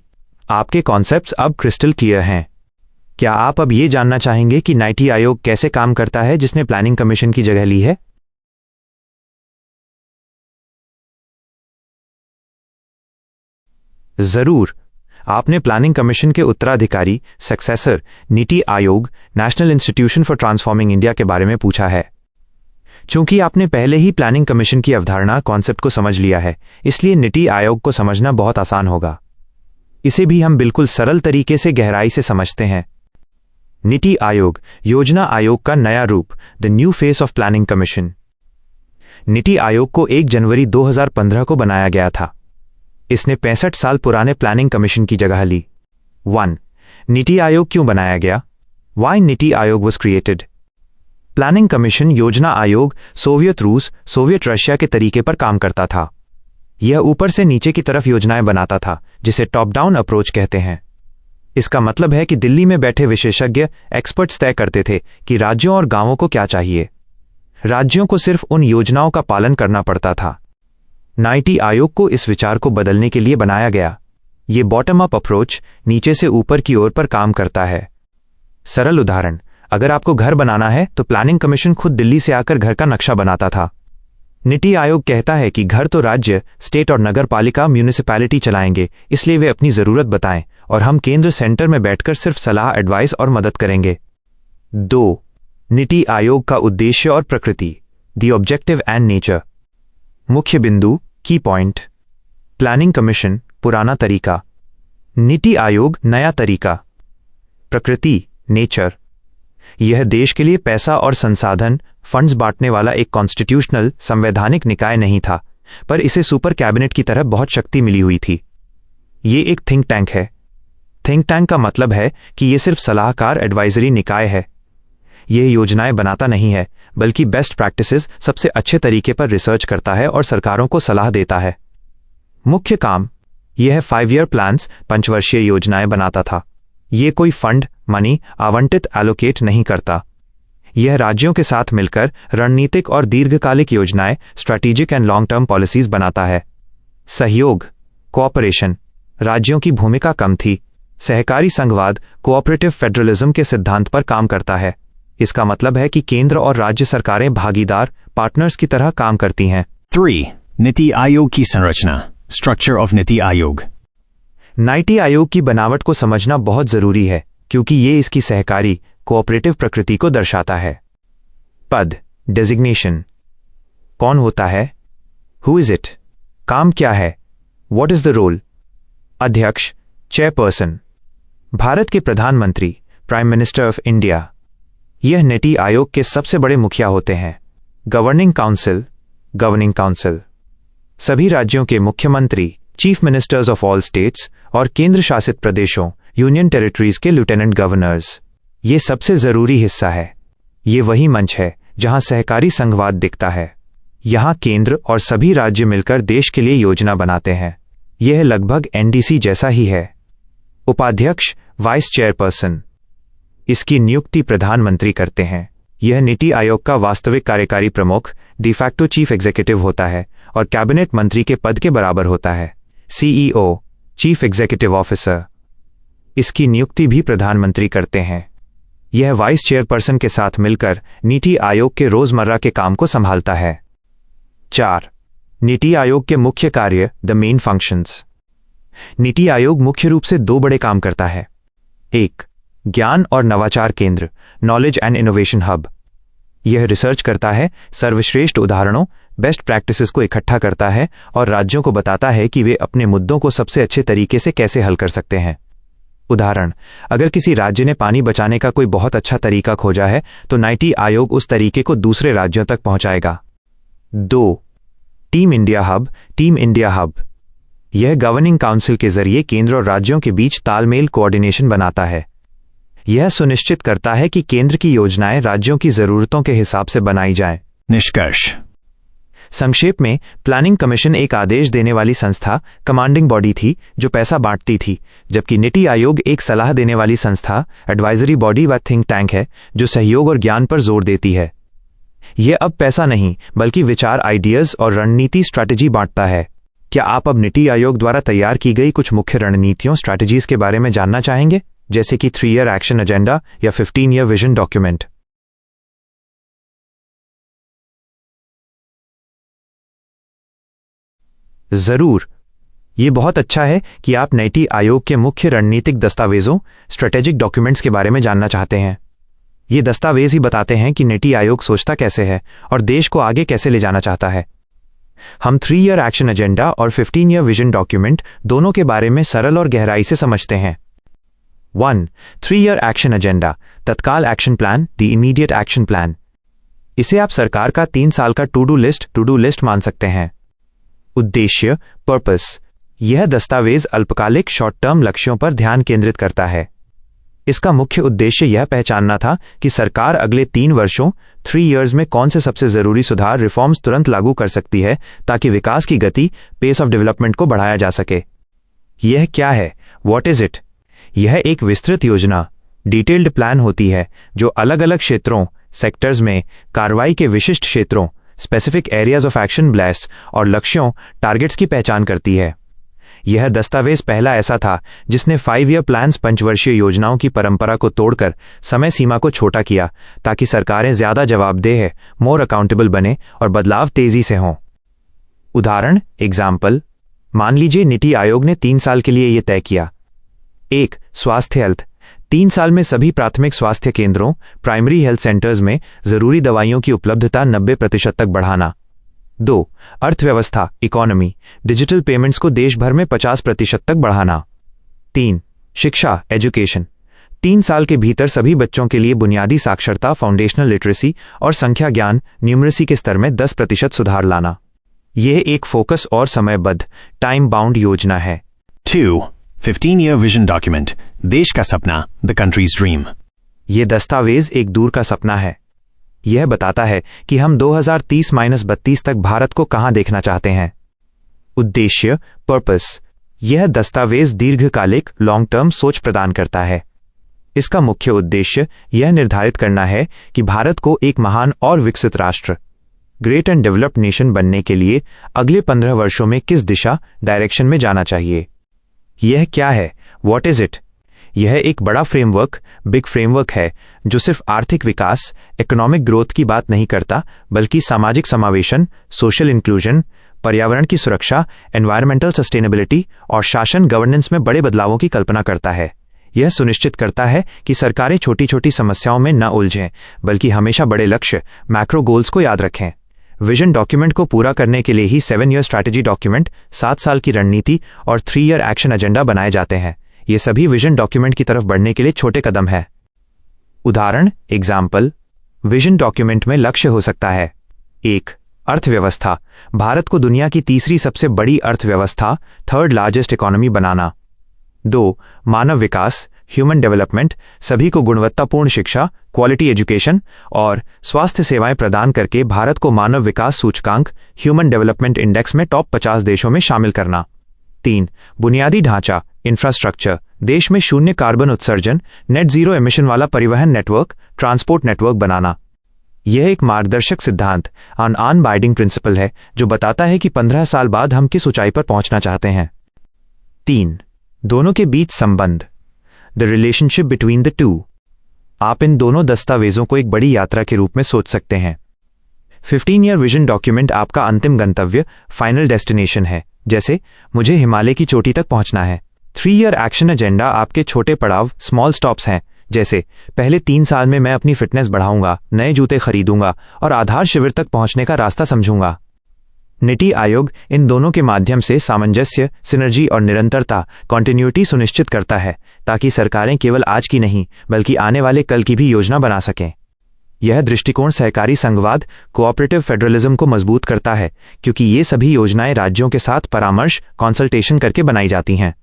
[SPEAKER 1] आपके कॉन्सेप्ट्स अब क्रिस्टल क्लियर हैं। क्या आप अब ये जानना चाहेंगे कि नीति आयोग कैसे काम करता है, जिसने प्लानिंग कमीशन की जगह ली है? जरूर। आपने प्लानिंग कमीशन के उत्तराधिकारी, successor, NITI Aayog, national institution for transforming India के बारे में पूछा है। चूंकि आपने पहले ही प्लानिंग कमीशन की अवधारणा, कॉन्सेप्ट को समझ लिया है, इसलिए नीति आयोग को समझना बहुत आसान होगा। इसे भी हम बिल्कुल सरल तरीके से गहराई से समझते हैं। नीति आयोग, योजना आयोग का नया रूप, the new face of planning commission. NITI Aayog को 1 जनवरी 2015 को बनाया गया था। इसने 65 साल पुराने प्लानिंग कमीशन की जगह ली। 1. नीति आयोग क्यों बनाया गया? Why NITI Aayog was created? Planning commission योजना आयोग सोवियत रूस, सोवियत रशिया के तरीके पर काम करता था। यह ऊपर से नीचे की तरफ योजनाएं बनाता था, जिसे टॉप डाउन अप्रोच कहते हैं। इसका मतलब है कि दिल्ली में बैठे विशेषज्ञ एक्सपर्ट्स तय करते थे कि राज्यों और गांवों को क्या चाहिए। राज्यों को सिर्फ उन योजनाओं का पालन करना पड़ता था। नीति आयोग को इस विचार को बदलने के लिए बनाया गया। ये बॉटम अप अप्रोच नीचे से ऊपर की ओर पर काम करता है। सरल उदाहरण, अगर आपको घर बनाना है तो प्लानिंग कमीशन खुद दिल्ली से आकर घर का नक्शा बनाता था। नीति आयोग कहता है कि घर तो राज्य, स्टेट और नगर पालिका म्यूनिसिपैलिटी चलाएंगे, इसलिए वे अपनी जरूरत बताएं और हम केंद्र सेंटर में बैठकर सिर्फ सलाह, एडवाइस और मदद करेंगे। 2. नीति आयोग का उद्देश्य और प्रकृति, द ऑब्जेक्टिव एंड नेचर। मुख्य बिंदु, की पॉइंट। प्लानिंग कमीशन पुराना तरीका, नीति आयोग नया तरीका। प्रकृति, नेचर। यह देश के लिए पैसा और संसाधन, फंड्स बांटने वाला एक कॉन्स्टिट्यूशनल संवैधानिक निकाय नहीं था, पर इसे सुपर कैबिनेट की तरह बहुत शक्ति मिली हुई थी। ये एक थिंक टैंक है। थिंक टैंक का मतलब है कि यह सिर्फ सलाहकार, एडवाइजरी निकाय है। यह योजनाएं बनाता नहीं है, बल्कि बेस्ट प्रैक्टिसेस, सबसे अच्छे तरीके पर रिसर्च करता है और सरकारों को सलाह देता है। मुख्य काम, यह 5 ईयर प्लान्स, पंचवर्षीय योजनाएं बनाता था। ये कोई फंड, मनी आवंटित एलोकेट नहीं करता। यह राज्यों के साथ मिलकर रणनीतिक और दीर्घकालिक योजनाएं, strategic and long term policies बनाता है। सहयोग, कोऑपरेशन। राज्यों की भूमिका कम थी। सहकारी संघवाद, कोऑपरेटिव फेडरलिज्म के सिद्धांत पर काम करता है। इसका मतलब है कि केंद्र और राज्य सरकारें भागीदार, पार्टनर्स की तरह काम करती हैं।
[SPEAKER 2] 3. नीति आयोग की संरचना, स्ट्रक्चर ऑफ नीति आयोग।
[SPEAKER 1] नीति आयोग की बनावट को समझना बहुत जरूरी है, क्योंकि ये इसकी सहकारी, कोऑपरेटिव प्रकृति को दर्शाता है। पद, डेजिग्नेशन। कौन होता है? Who is it? काम क्या है? What is the role? अध्यक्ष, चेयरपर्सन। भारत के प्रधानमंत्री, प्राइम मिनिस्टर ऑफ इंडिया। यह नीति आयोग के सबसे बड़े मुखिया होते हैं। Governing council. सभी राज्यों के मुख्यमंत्री, chief ministers of all states और केंद्र शासित प्रदेशों, यूनियन टेरिटरीज के लेफ्टिनेंट गवर्नर्स। ये सबसे जरूरी हिस्सा है। ये वही मंच है जहां सहकारी संघवाद दिखता है। यहां केंद्र और सभी राज्य मिलकर देश के लिए योजना बनाते हैं। यह लगभग एनडीसी जैसा ही है। उपाध्यक्ष, वाइस चेयरपर्सन। इसकी नियुक्ति प्रधानमंत्री करते हैं। यह नीति आयोग का वास्तविक कार्यकारी प्रमुख, डिफैक्टो चीफ एग्जीक्यूटिव होता है और कैबिनेट मंत्री के पद के बराबर होता है। CEO, chief executive officer. इसकी नियुक्ति भी प्रधानमंत्री करते हैं। यह वाइस चेयरपर्सन के साथ मिलकर नीति आयोग के रोजमर्रा के काम को संभालता है। 4. नीति आयोग के मुख्य कार्य, the main functions. NITI Aayog मुख्य रूप से 2 बड़े काम करता है। 1. ज्ञान और नवाचार केंद्र, नॉलेज एंड इनोवेशन हब। यह रिसर्च करता है, सर्वश्रेष्ठ उदाहरणों, बेस्ट प्रैक्टिसेस को इकट्ठा करता है और राज्यों को बताता है कि वे अपने मुद्दों को सबसे अच्छे तरीके से कैसे हल कर सकते हैं। उदाहरण, अगर किसी राज्य ने पानी बचाने का कोई बहुत अच्छा तरीका खोजा है तो नीति आयोग उस तरीके को दूसरे राज्यों तक पहुंचाएगा। 2. Team India hub. यह गवर्निंग काउंसिल के जरिए केंद्र और राज्यों के बीच तालमेल, कोऑर्डिनेशन बनाता है। यह सुनिश्चित करता है कि केंद्र की योजनाएं राज्यों की जरूरतों के हिसाब से बनाई जाएं।
[SPEAKER 2] निष्कर्ष।
[SPEAKER 1] संक्षेप में, प्लानिंग कमीशन एक आदेश देने वाली संस्था, कमांडिंग बॉडी थी जो पैसा बांटती थी, जबकि नीति आयोग एक सलाह देने वाली संस्था, एडवाइजरी बॉडी व थिंक टैंक है जो सहयोग और ज्ञान पर जोर देती है। यह अब पैसा नहीं बल्कि विचार, आइडियाज और रणनीति, स्ट्रैटेजी बांटता है। क्या आप अब नीति आयोग द्वारा तैयार की गई कुछ मुख्य रणनीतियों, स्ट्रैटेजीज के बारे में जानना चाहेंगे, जैसे कि 3 ईयर एक्शन एजेंडा या 15 ईयर विजन डॉक्यूमेंट? जरूर। यह बहुत अच्छा है कि आप नीति आयोग के मुख्य रणनीतिक दस्तावेजों, स्ट्रेटेजिक डॉक्यूमेंट्स के बारे में जानना चाहते हैं। ये दस्तावेज ही बताते हैं कि नीति आयोग सोचता कैसे है और देश को आगे कैसे ले जाना चाहता है। हम 3 ईयर एक्शन एजेंडा और 15 ईयर विजन डॉक्यूमेंट दोनों के बारे में सरल और गहराई से समझते हैं। 1. 3-year एक्शन एजेंडा, तत्काल action plan, the immediate action plan. इसे आप सरकार का 3 साल का टू डू लिस्ट मान सकते हैं। उद्देश्य, पर्पस, यह दस्तावेज अल्पकालिक शॉर्ट टर्म लक्ष्यों पर ध्यान केंद्रित करता है। इसका मुख्य उद्देश्य यह पहचानना था कि सरकार अगले 3 वर्षों 3 इयर्स में कौन से सबसे जरूरी सुधार रिफॉर्म्स तुरंत लागू कर सकती है ताकि विकास की गति, पेस ऑफ डेवलपमेंट को बढ़ाया जा सके। यह क्या है? What is it? यह एक विस्तृत योजना, डिटेल्ड प्लान होती है जो अलग अलग क्षेत्रों, सेक्टर्स में कार्रवाई के विशिष्ट क्षेत्रों, specific areas of action blast और लक्ष्यों, टारगेट्स की पहचान करती है। यह दस्तावेज पहला ऐसा था जिसने 5-year प्लान्स पंचवर्षीय योजनाओं की परंपरा को तोड़कर समय सीमा को छोटा किया ताकि सरकारें ज्यादा जवाबदेह, मोर अकाउंटेबल बने और बदलाव तेजी से हों। उदाहरण, एग्जाम्पल, मान लीजिए नीति आयोग ने 3 साल के लिए यह तय किया। 1. स्वास्थ्य हेल्थ, 3 साल में सभी प्राथमिक स्वास्थ्य केंद्रों, प्राइमरी हेल्थ सेंटर्स में जरूरी दवाइयों की उपलब्धता 90% तक बढ़ाना। 2. अर्थव्यवस्था, इकोनॉमी, डिजिटल पेमेंट्स को देश भर में 50% तक बढ़ाना। 3. शिक्षा, एजुकेशन, 3 साल के भीतर सभी बच्चों के लिए बुनियादी साक्षरता, फाउंडेशनल लिटरेसी और संख्या ज्ञान, न्यूमरेसी के स्तर में 10% सुधार लाना। यह एक फोकस और समयबद्ध, टाइम बाउंड योजना है।
[SPEAKER 2] 2. 15-year vision document, देश का सपना, the country's dream।
[SPEAKER 1] यह दस्तावेज एक दूर का सपना है। यह बताता है कि हम 2030-32 तक भारत को कहां देखना चाहते हैं। उद्देश्य, पर्पस, यह दस्तावेज दीर्घकालिक, लॉन्ग टर्म सोच प्रदान करता है। इसका मुख्य उद्देश्य यह निर्धारित करना है कि भारत को एक महान और विकसित राष्ट्र, ग्रेट एंड डेवलप्ड नेशन बनने के लिए अगले 15 वर्षों में किस दिशा, डायरेक्शन में जाना चाहिए। यह क्या है? What is it? यह एक बड़ा फ्रेमवर्क, बिग फ्रेमवर्क है जो सिर्फ आर्थिक विकास, इकोनॉमिक ग्रोथ की बात नहीं करता, बल्कि सामाजिक समावेशन, सोशल इंक्लूजन, पर्यावरण की सुरक्षा, एनवायरमेंटल सस्टेनेबिलिटी और शासन, गवर्नेंस में बड़े बदलावों की कल्पना करता है। यह सुनिश्चित करता है कि सरकारें छोटी छोटी समस्याओं में न उलझें, बल्कि हमेशा बड़े लक्ष्य, मैक्रो गोल्स को याद रखें। विजन डॉक्यूमेंट को पूरा करने के लिए ही 7-year स्ट्रैटेजी डॉक्यूमेंट, 7 साल की रणनीति और 3-year एक्शन एजेंडा बनाए जाते हैं। ये सभी विजन डॉक्यूमेंट की तरफ बढ़ने के लिए छोटे कदम है। उदाहरण, एग्जाम्पल, विजन डॉक्यूमेंट में लक्ष्य हो सकता है। 1. अर्थव्यवस्था, भारत को दुनिया की तीसरी सबसे बड़ी अर्थव्यवस्था, 3rd लार्जेस्ट इकोनॉमी बनाना। 2. मानव विकास, ह्यूमन डेवलपमेंट, सभी को गुणवत्तापूर्ण शिक्षा, क्वालिटी एजुकेशन और स्वास्थ्य सेवाएं प्रदान करके भारत को मानव विकास सूचकांक, ह्यूमन डेवलपमेंट इंडेक्स में टॉप 50 देशों में शामिल करना। 3. बुनियादी ढांचा, इंफ्रास्ट्रक्चर, देश में शून्य कार्बन उत्सर्जन, नेट जीरो एमिशन वाला परिवहन नेटवर्क, ट्रांसपोर्ट नेटवर्क बनाना। यह एक मार्गदर्शक सिद्धांत, अनबाइंडिंग प्रिंसिपल है जो बताता है कि 15 साल बाद हम किस ऊंचाई पर पहुंचना चाहते हैं। 3. दोनों के बीच संबंध, the relationship between the two. आप इन दोनों दस्तावेजों को एक बड़ी यात्रा के रूप में सोच सकते हैं। 15-year विजन डॉक्यूमेंट आपका अंतिम गंतव्य, फाइनल डेस्टिनेशन है, जैसे मुझे हिमालय की चोटी तक पहुंचना है। 3-year एक्शन एजेंडा आपके छोटे पड़ाव, स्मॉल स्टॉप्स हैं, जैसे पहले 3 साल में मैं अपनी फिटनेस बढ़ाऊंगा, नए जूते खरीदूंगा और आधार शिविर तक पहुंचने का रास्ता समझूंगा। नीति आयोग इन दोनों के माध्यम से सामंजस्य, सिनर्जी और निरंतरता, कॉन्टिन्यूटी सुनिश्चित करता है ताकि सरकारें केवल आज की नहीं बल्कि आने वाले कल की भी योजना बना सकें। यह दृष्टिकोण सहकारी संघवाद, कोऑपरेटिव फेडरलिज्म को मजबूत करता है क्योंकि ये सभी योजनाएं राज्यों के साथ परामर्श, कंसल्टेशन करके बनाई जाती हैं।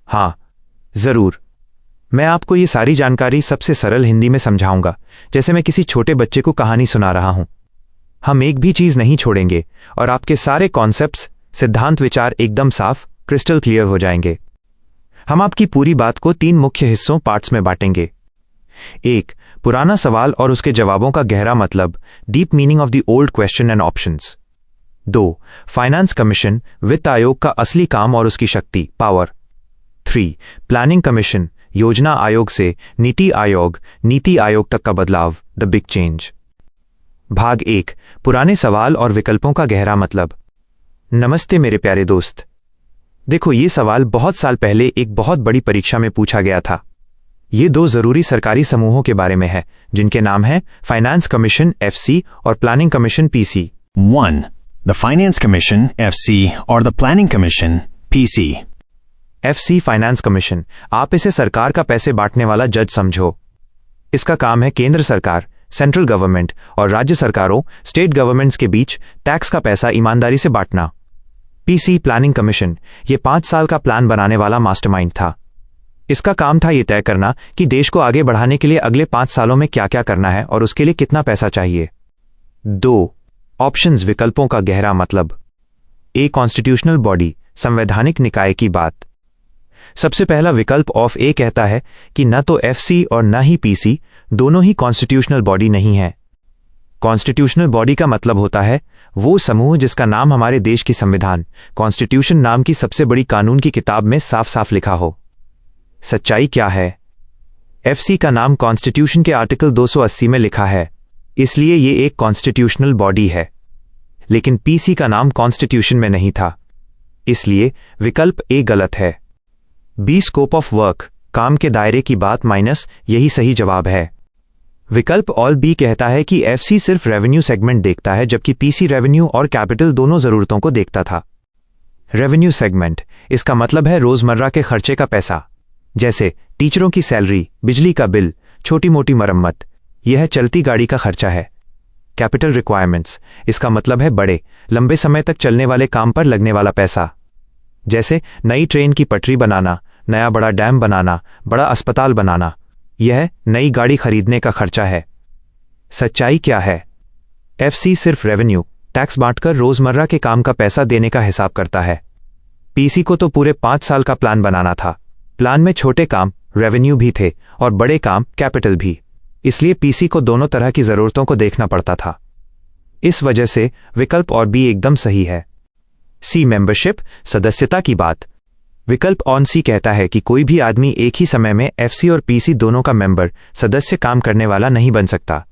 [SPEAKER 1] हाँ, जरूर। मैं आपको ये सारी जानकारी सबसे सरल हिंदी में समझाऊंगा, जैसे मैं किसी छोटे बच्चे को कहानी सुना रहा हूं। हम एक भी चीज नहीं छोड़ेंगे और आपके सारे कॉन्सेप्ट्स, सिद्धांत, विचार एकदम साफ, क्रिस्टल क्लियर हो जाएंगे। हम आपकी पूरी बात को 3 मुख्य हिस्सों, पार्ट्स में बांटेंगे। 1. पुराना सवाल और उसके जवाबों का गहरा मतलब, deep meaning of the old question and options. 2. Finance commission, वित्त आयोग का असली काम और उसकी शक्ति, पावर। 3. प्लानिंग कमीशन, योजना आयोग से नीति आयोग तक का बदलाव, द बिग चेंज। भाग 1. पुराने सवाल और विकल्पों का गहरा मतलब। नमस्ते मेरे प्यारे दोस्त। देखो, ये सवाल बहुत साल पहले एक बहुत बड़ी परीक्षा में पूछा गया था। ये दो जरूरी सरकारी समूहों के बारे में है जिनके नाम हैं फाइनेंस कमीशन (FC) और planning commission (PC).
[SPEAKER 2] 1. The Finance Commission (FC) or the Planning Commission (PC).
[SPEAKER 1] FC finance commission, आप इसे सरकार का पैसे बांटने वाला जज समझो। इसका काम है केंद्र सरकार, सेंट्रल गवर्नमेंट और राज्य सरकारों, स्टेट गवर्नमेंट्स के बीच टैक्स का पैसा ईमानदारी से बांटना। PC प्लानिंग कमीशन, ये 5 साल का प्लान बनाने वाला मास्टरमाइंड था। इसका काम था ये तय करना कि देश को आगे बढ़ाने के लिए अगले 5 सालों में क्या क्या करना है और उसके लिए कितना पैसा चाहिए। 2. ऑप्शंस, विकल्पों का गहरा मतलब। ए. कॉन्स्टिट्यूशनल बॉडी, संवैधानिक निकाय की बात। सबसे पहला विकल्प ऑफ ए कहता है कि न तो FC और न ही PC दोनों ही कॉन्स्टिट्यूशनल बॉडी नहीं है। कॉन्स्टिट्यूशनल बॉडी का मतलब होता है वो समूह जिसका नाम हमारे देश की संविधान, कॉन्स्टिट्यूशन नाम की सबसे बड़ी कानून की किताब में साफ साफ लिखा हो। सच्चाई क्या है? FC का नाम कॉन्स्टिट्यूशन के आर्टिकल 280 में लिखा है, इसलिए ये एक कॉन्स्टिट्यूशनल बॉडी है। लेकिन PC का नाम कॉन्स्टिट्यूशन में नहीं था, इसलिए विकल्प ए गलत है। बी. स्कोप ऑफ वर्क, काम के दायरे की बात माइनस, यही सही जवाब है। विकल्प ऑल बी कहता है कि FC सिर्फ रेवेन्यू सेगमेंट देखता है जबकि PC रेवेन्यू और कैपिटल दोनों जरूरतों को देखता था। रेवेन्यू सेगमेंट, इसका मतलब है रोजमर्रा के खर्चे का पैसा, जैसे टीचरों की सैलरी, बिजली का बिल, छोटी मोटी मरम्मत, यह चलती गाड़ी का खर्चा है। कैपिटल रिक्वायरमेंट्स, इसका मतलब है बड़े लंबे समय तक चलने वाले काम पर लगने वाला पैसा, जैसे नई ट्रेन की पटरी बनाना, नया बड़ा डैम बनाना, बड़ा अस्पताल बनाना, यह नई गाड़ी खरीदने का खर्चा है। सच्चाई क्या है? FC सिर्फ रेवेन्यू टैक्स बांटकर रोजमर्रा के काम का पैसा देने का हिसाब करता है। PC को तो पूरे 5 साल का प्लान बनाना था। प्लान में छोटे काम रेवेन्यू भी थे और बड़े काम कैपिटल भी, इसलिए PC को दोनों तरह की जरूरतों को देखना पड़ता था। इस वजह से विकल्प और बी एकदम सही है। C. मेंबरशिप, सदस्यता की बात। विकल्प ऑन सी कहता है कि कोई भी आदमी एक ही समय में FC और PC दोनों का मेंबर, सदस्य काम करने वाला नहीं बन सकता।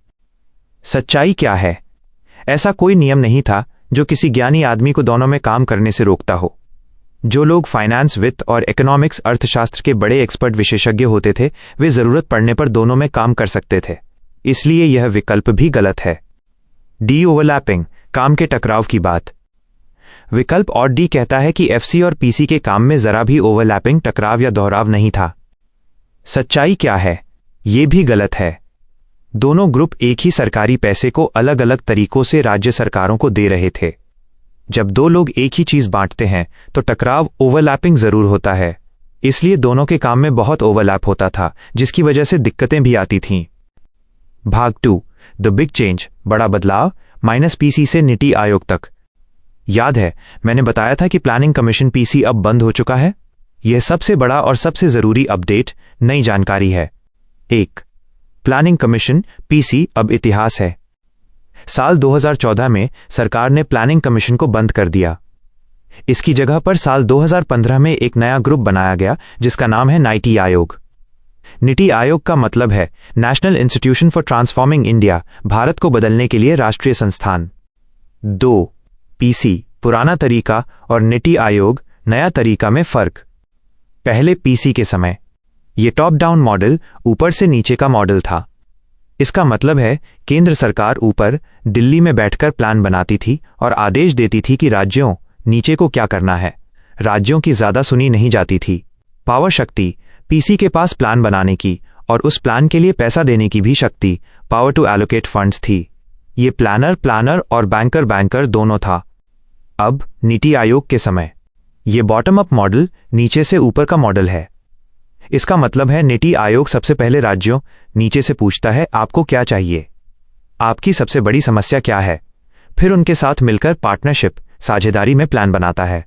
[SPEAKER 1] सच्चाई क्या है? ऐसा कोई नियम नहीं था जो किसी ज्ञानी आदमी को दोनों में काम करने से रोकता हो। जो लोग फाइनेंस, वित्त और इकोनॉमिक्स अर्थशास्त्र के बड़े एक्सपर्ट विशेषज्ञ होते थे, वे जरूरत पड़ने पर दोनों में काम कर सकते थे, इसलिए यह विकल्प भी गलत है। डी. ओवरलैपिंग, काम के टकराव की बात। विकल्प और डी कहता है कि FC और PC के काम में जरा भी ओवरलैपिंग, टकराव या दोहराव नहीं था। सच्चाई क्या है? यह भी गलत है। दोनों ग्रुप एक ही सरकारी पैसे को अलग अलग तरीकों से राज्य सरकारों को दे रहे थे। जब दो लोग एक ही चीज बांटते हैं तो टकराव, ओवरलैपिंग जरूर होता है, इसलिए दोनों के काम में बहुत ओवरलैप होता था, जिसकी वजह से दिक्कतें भी आती थीं। भाग 2, द बिग चेंज, बड़ा बदलाव -PC से नीति आयोग तक। याद है मैंने बताया था कि प्लानिंग कमीशन PC अब बंद हो चुका है? यह सबसे बड़ा और सबसे जरूरी अपडेट, नई जानकारी है। 1. प्लानिंग कमीशन PC अब इतिहास है। साल 2014 में सरकार ने प्लानिंग कमीशन को बंद कर दिया। इसकी जगह पर साल 2015 में एक नया ग्रुप बनाया गया जिसका नाम है नीति आयोग। नीति आयोग का मतलब है national institution for transforming India, Bharat को बदलने के लिए राष्ट्रीय संस्थान। 2. PC पुराना तरीका और नीति आयोग नया तरीका में फर्क। पहले PC के समय यह टॉप डाउन मॉडल, ऊपर से नीचे का मॉडल था। इसका मतलब है केंद्र सरकार ऊपर दिल्ली में बैठकर प्लान बनाती थी और आदेश देती थी कि राज्यों नीचे को क्या करना है। राज्यों की ज्यादा सुनी नहीं जाती थी। पावर शक्ति, PC के पास प्लान बनाने की और उस प्लान के लिए पैसा देने की भी शक्ति, पावर टू एलोकेट फंड्स थी। ये प्लानर और बैंकर दोनों था। अब नीति आयोग के समय ये बॉटम अप मॉडल, नीचे से ऊपर का मॉडल है। इसका मतलब है नीति आयोग सबसे पहले राज्यों नीचे से पूछता है आपको क्या चाहिए, आपकी सबसे बड़ी समस्या क्या है, फिर उनके साथ मिलकर पार्टनरशिप, साझेदारी में प्लान बनाता है।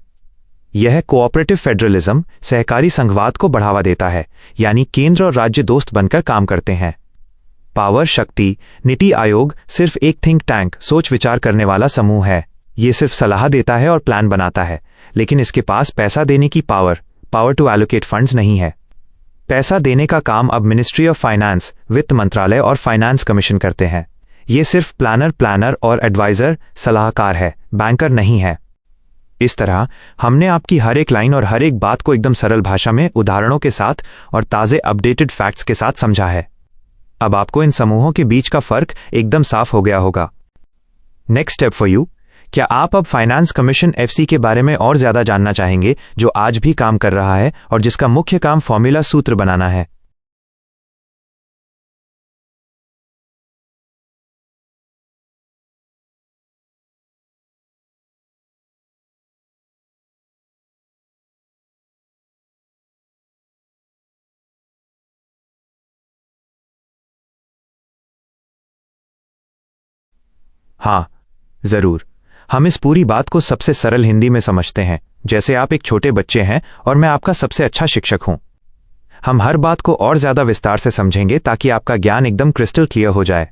[SPEAKER 1] यह कोऑपरेटिव फेडरलिज्म, सहकारी संघवाद को बढ़ावा देता है, यानी केंद्र और राज्य दोस्त बनकर काम करते हैं। पावर शक्ति, नीति आयोग सिर्फ एक थिंक टैंक, सोच विचार करने वाला समूह है। ये सिर्फ सलाह देता है और प्लान बनाता है, लेकिन इसके पास पैसा देने की पावर टू एलोकेट फंड्स नहीं है। पैसा देने का काम अब मिनिस्ट्री ऑफ फाइनेंस, वित्त मंत्रालय और फाइनेंस कमीशन करते हैं। ये सिर्फ प्लानर और एडवाइजर, सलाहकार है, बैंकर नहीं है। इस तरह हमने आपकी हर एक लाइन और हर एक बात को एकदम सरल भाषा में उदाहरणों के साथ और ताज़े अपडेटेड फैक्ट्स के साथ समझा है। अब आपको इन समूहों के बीच का फर्क एकदम साफ हो गया होगा। नेक्स्ट स्टेप फॉर यू, क्या आप अब फाइनेंस कमीशन एफसी के बारे में और ज्यादा जानना चाहेंगे, जो आज भी काम कर रहा है और जिसका मुख्य काम फॉर्मूला सूत्र बनाना है? हाँ जरूर, हम इस पूरी बात को सबसे सरल हिंदी में समझते हैं, जैसे आप एक छोटे बच्चे हैं और मैं आपका सबसे अच्छा शिक्षक हूं। हम हर बात को और ज्यादा विस्तार से समझेंगे ताकि आपका ज्ञान एकदम क्रिस्टल क्लियर हो जाए।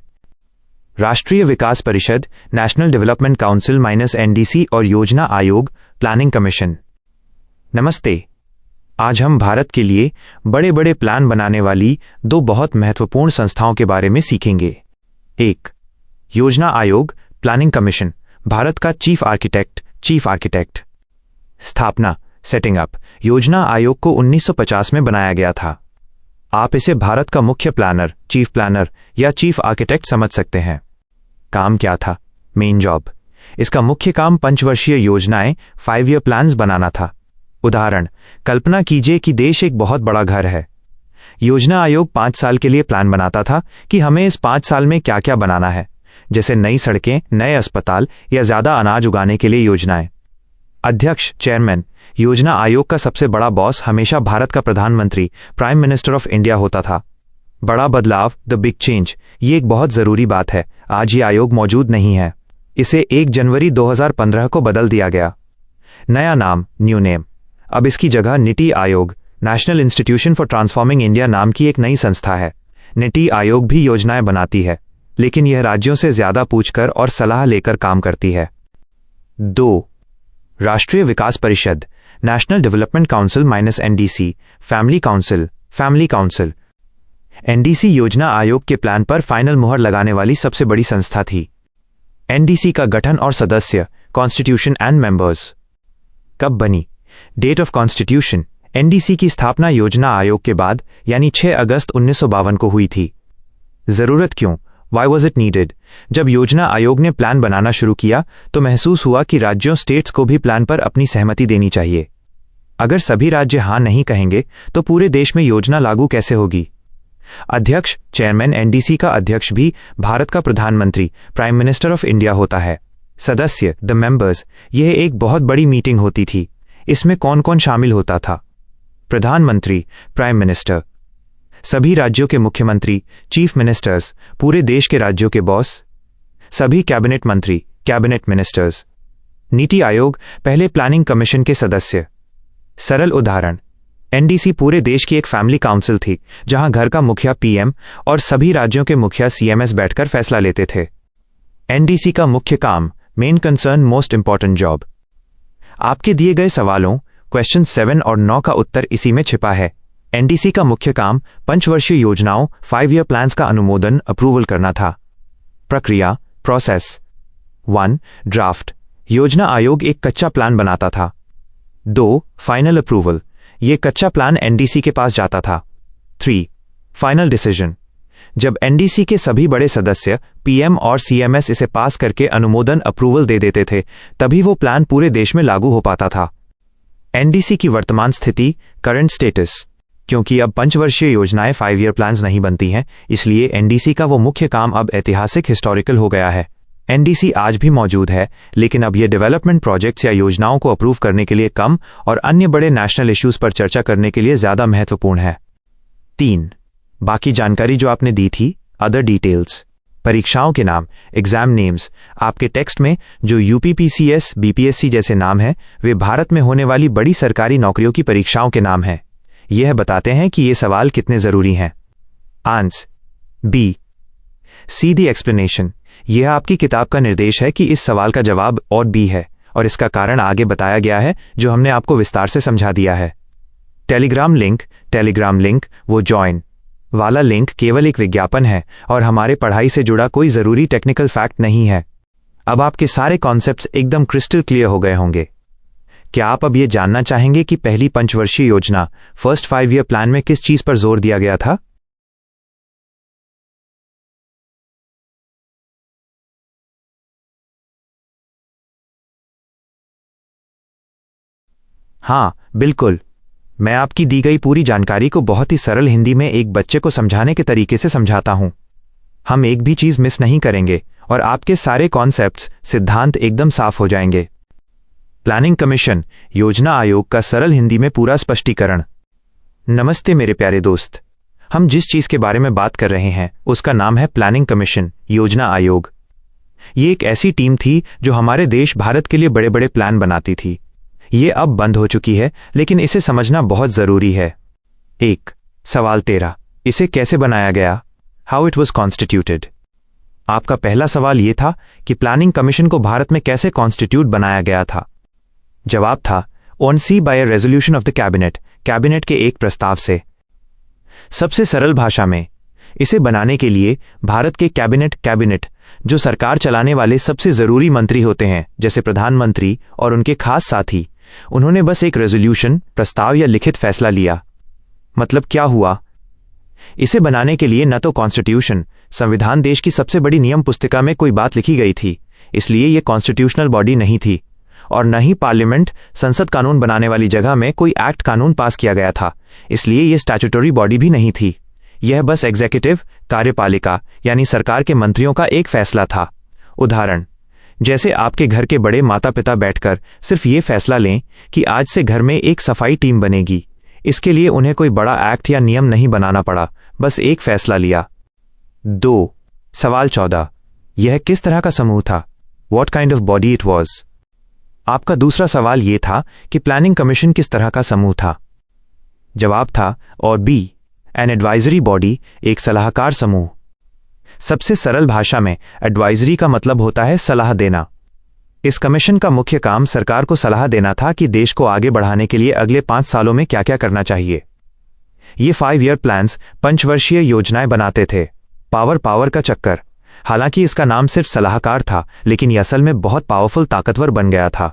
[SPEAKER 1] राष्ट्रीय विकास परिषद, नेशनल डेवलपमेंट काउंसिल -NDC और योजना आयोग, प्लानिंग कमीशन। नमस्ते। आज हम भारत के लिए बड़े बड़े प्लान बनाने वाली दो बहुत महत्वपूर्ण संस्थाओं के बारे में सीखेंगे। एक, योजना आयोग, प्लानिंग कमीशन, भारत का चीफ आर्किटेक्ट। स्थापना, सेटिंग अप, योजना आयोग को 1950 में बनाया गया था। आप इसे भारत का मुख्य प्लानर, चीफ प्लानर या चीफ आर्किटेक्ट समझ सकते हैं। काम क्या था? मेन जॉब, इसका मुख्य काम पंचवर्षीय योजनाएं, 5 ईयर प्लान्स बनाना था। उदाहरण, कल्पना कीजिए कि देश एक बहुत बड़ा घर है। योजना आयोग 5 साल के लिए प्लान बनाता था कि हमें इस 5 साल में क्या क्या बनाना है, जैसे नई सड़कें, नए अस्पताल या ज्यादा अनाज उगाने के लिए योजनाएं। अध्यक्ष, चेयरमैन, योजना आयोग का सबसे बड़ा बॉस हमेशा भारत का प्रधानमंत्री, प्राइम मिनिस्टर ऑफ इंडिया होता था। बड़ा बदलाव, द बिग चेंज, ये एक बहुत जरूरी बात है। आज ये आयोग मौजूद नहीं है। इसे 1 जनवरी 2015 को बदल दिया गया। नया नाम, न्यू नेम। अब इसकी जगह NITI Aayog, national institution for transforming India नाम की एक नई संस्था है। नीति आयोग भी योजनाएं बनाती है, लेकिन यह राज्यों से ज्यादा पूछकर और सलाह लेकर काम करती है। 2, राष्ट्रीय विकास परिषद, national development council -NDC, family council. NDC योजना आयोग के प्लान पर फाइनल मुहर लगाने वाली सबसे बड़ी संस्था थी। NDC का गठन और सदस्य, कॉन्स्टिट्यूशन एंड मेंबर्स। कब बनी? डेट ऑफ कॉन्स्टिट्यूशन, NDC की स्थापना योजना आयोग के बाद यानी 6 अगस्त 1952 को हुई थी। जरूरत क्यों? Why was it needed? जब योजना आयोग ने प्लान बनाना शुरू किया तो महसूस हुआ कि राज्यों, स्टेट्स को भी प्लान पर अपनी सहमति देनी चाहिए। अगर सभी राज्य हां नहीं कहेंगे तो पूरे देश में योजना लागू कैसे होगी? अध्यक्ष, चेयरमैन, NDC का अध्यक्ष भी भारत का प्रधानमंत्री, प्राइम मिनिस्टर ऑफ इंडिया होता है। सदस्य, द मेंबर्स, यह एक बहुत बड़ी मीटिंग होती थी। इसमें कौन कौन शामिल होता था? प्रधानमंत्री, प्राइम मिनिस्टर, सभी राज्यों के मुख्यमंत्री, चीफ मिनिस्टर्स, पूरे देश के राज्यों के बॉस, सभी कैबिनेट मंत्री, कैबिनेट मिनिस्टर्स। नीति आयोग, पहले प्लानिंग कमीशन के सदस्य। सरल उदाहरण, NDC पूरे देश की एक फैमिली काउंसिल थी, जहां घर का मुखिया PM और सभी राज्यों के मुखिया CMS बैठकर फैसला लेते थे। NDC का मुख्य काम, main concern, most important job. आपके दिए गए सवालों क्वेश्चन 7 और 9 का उत्तर इसी में छिपा है। NDC का मुख्य काम पंचवर्षीय योजनाओं, 5 ईयर प्लान्स का अनुमोदन, अप्रूवल करना था। प्रक्रिया, प्रोसेस। 1, ड्राफ्ट, योजना आयोग एक कच्चा प्लान बनाता था। 2, फाइनल अप्रूवल, यह कच्चा प्लान NDC के पास जाता था। 3, फाइनल डिसीजन, जब NDC के सभी बड़े सदस्य, PM और CMS इसे पास करके अनुमोदन, अप्रूवल दे देते थे, तभी वो प्लान पूरे देश में लागू हो पाता था। NDC की वर्तमान स्थिति, करंट स्टेटस, क्योंकि अब पंचवर्षीय योजनाएं 5 ईयर प्लान्स नहीं बनती हैं, इसलिए NDC का वो मुख्य काम अब ऐतिहासिक, हिस्टोरिकल हो गया है। NDC आज भी मौजूद है, लेकिन अब ये डेवलपमेंट प्रोजेक्ट्स या योजनाओं को अप्रूव करने के लिए कम और अन्य बड़े नेशनल इश्यूज पर चर्चा करने के लिए ज्यादा महत्वपूर्ण है। 3, बाकी जानकारी जो आपने दी थी, अदर डिटेल्स, परीक्षाओं के नाम, एग्जाम नेम्स। आपके टेक्स्ट में जो UPPCS, BPSC जैसे नाम हैं, वे भारत में होने वाली बड़ी सरकारी नौकरियों की परीक्षाओं के नाम हैं। यह बताते हैं कि ये सवाल कितने जरूरी हैं। Answer B, see the explanation, यह आपकी किताब का निर्देश है कि इस सवाल का जवाब और B है, और इसका कारण आगे बताया गया है जो हमने आपको विस्तार से समझा दिया है। टेलीग्राम लिंक, वो ज्वाइन वाला लिंक केवल एक विज्ञापन है और हमारे पढ़ाई से जुड़ा कोई जरूरी टेक्निकल फैक्ट नहीं है। अब आपके सारे कॉन्सेप्ट्स एकदम क्रिस्टल क्लियर हो गए होंगे। क्या आप अब ये जानना चाहेंगे कि पहली पंचवर्षीय योजना फर्स्ट 5 ईयर प्लान में किस चीज पर जोर दिया गया था? हाँ, बिल्कुल। मैं आपकी दी गई पूरी जानकारी को बहुत ही सरल हिंदी में एक बच्चे को समझाने के तरीके से समझाता हूं। हम एक भी चीज मिस नहीं करेंगे और आपके सारे कॉन्सेप्ट्स, सिद्धांत एकदम साफ हो जाएंगे। प्लानिंग कमीशन, योजना आयोग का सरल हिंदी में पूरा स्पष्टीकरण। नमस्ते मेरे प्यारे दोस्त। हम जिस चीज के बारे में बात कर रहे हैं उसका नाम है प्लानिंग कमीशन, योजना आयोग। ये एक ऐसी टीम थी जो हमारे देश भारत के लिए बड़े बड़े प्लान बनाती थी। ये अब बंद हो चुकी है, लेकिन इसे समझना बहुत जरूरी है। 1. सवाल 13, इसे कैसे बनाया गया? How it was constituted. आपका पहला सवाल यह था कि प्लानिंग कमीशन को भारत में कैसे कॉन्स्टिट्यूट बनाया गया था। जवाब था on C by a resolution of the cabinet के एक प्रस्ताव से। सबसे सरल भाषा में इसे बनाने के लिए भारत के कैबिनेट जो सरकार चलाने वाले सबसे जरूरी मंत्री होते हैं, जैसे प्रधानमंत्री और उनके खास साथी, उन्होंने बस एक रेजोल्यूशन, प्रस्ताव या लिखित फैसला लिया। मतलब क्या हुआ? इसे बनाने के लिए न तो कॉन्स्टिट्यूशन, संविधान, देश की सबसे बड़ी नियम पुस्तिका में कोई बात लिखी गई थी, इसलिए यह कॉन्स्टिट्यूशनल बॉडी नहीं थी, और न ही पार्लियामेंट, संसद, कानून बनाने वाली जगह में कोई एक्ट, कानून पास किया गया था, इसलिए यह स्टैट्यूटरी बॉडी भी नहीं थी। यह बस एग्जीक्यूटिव, कार्यपालिका यानी सरकार के मंत्रियों का एक फैसला था। उदाहरण, जैसे आपके घर के बड़े माता पिता बैठकर सिर्फ ये फैसला लें कि आज से घर में एक सफाई टीम बनेगी। इसके लिए उन्हें कोई बड़ा एक्ट या नियम नहीं बनाना पड़ा, बस एक फैसला लिया। 2. सवाल 14, यह किस तरह का समूह था? What kind of body it was? आपका दूसरा सवाल यह था कि प्लानिंग कमीशन किस तरह का समूह था। जवाब था और बी, एन एडवाइजरी बॉडी, एक सलाहकार समूह। सबसे सरल भाषा में एडवाइजरी का मतलब होता है सलाह देना। इस कमीशन का मुख्य काम सरकार को सलाह देना था कि देश को आगे बढ़ाने के लिए अगले 5 सालों में क्या क्या करना चाहिए। ये 5 ईयर प्लान्स, पंचवर्षीय योजनाएं बनाते थे। पावर का चक्कर। हालांकि इसका नाम सिर्फ सलाहकार था, लेकिन यह असल में बहुत पावरफुल, ताकतवर बन गया था।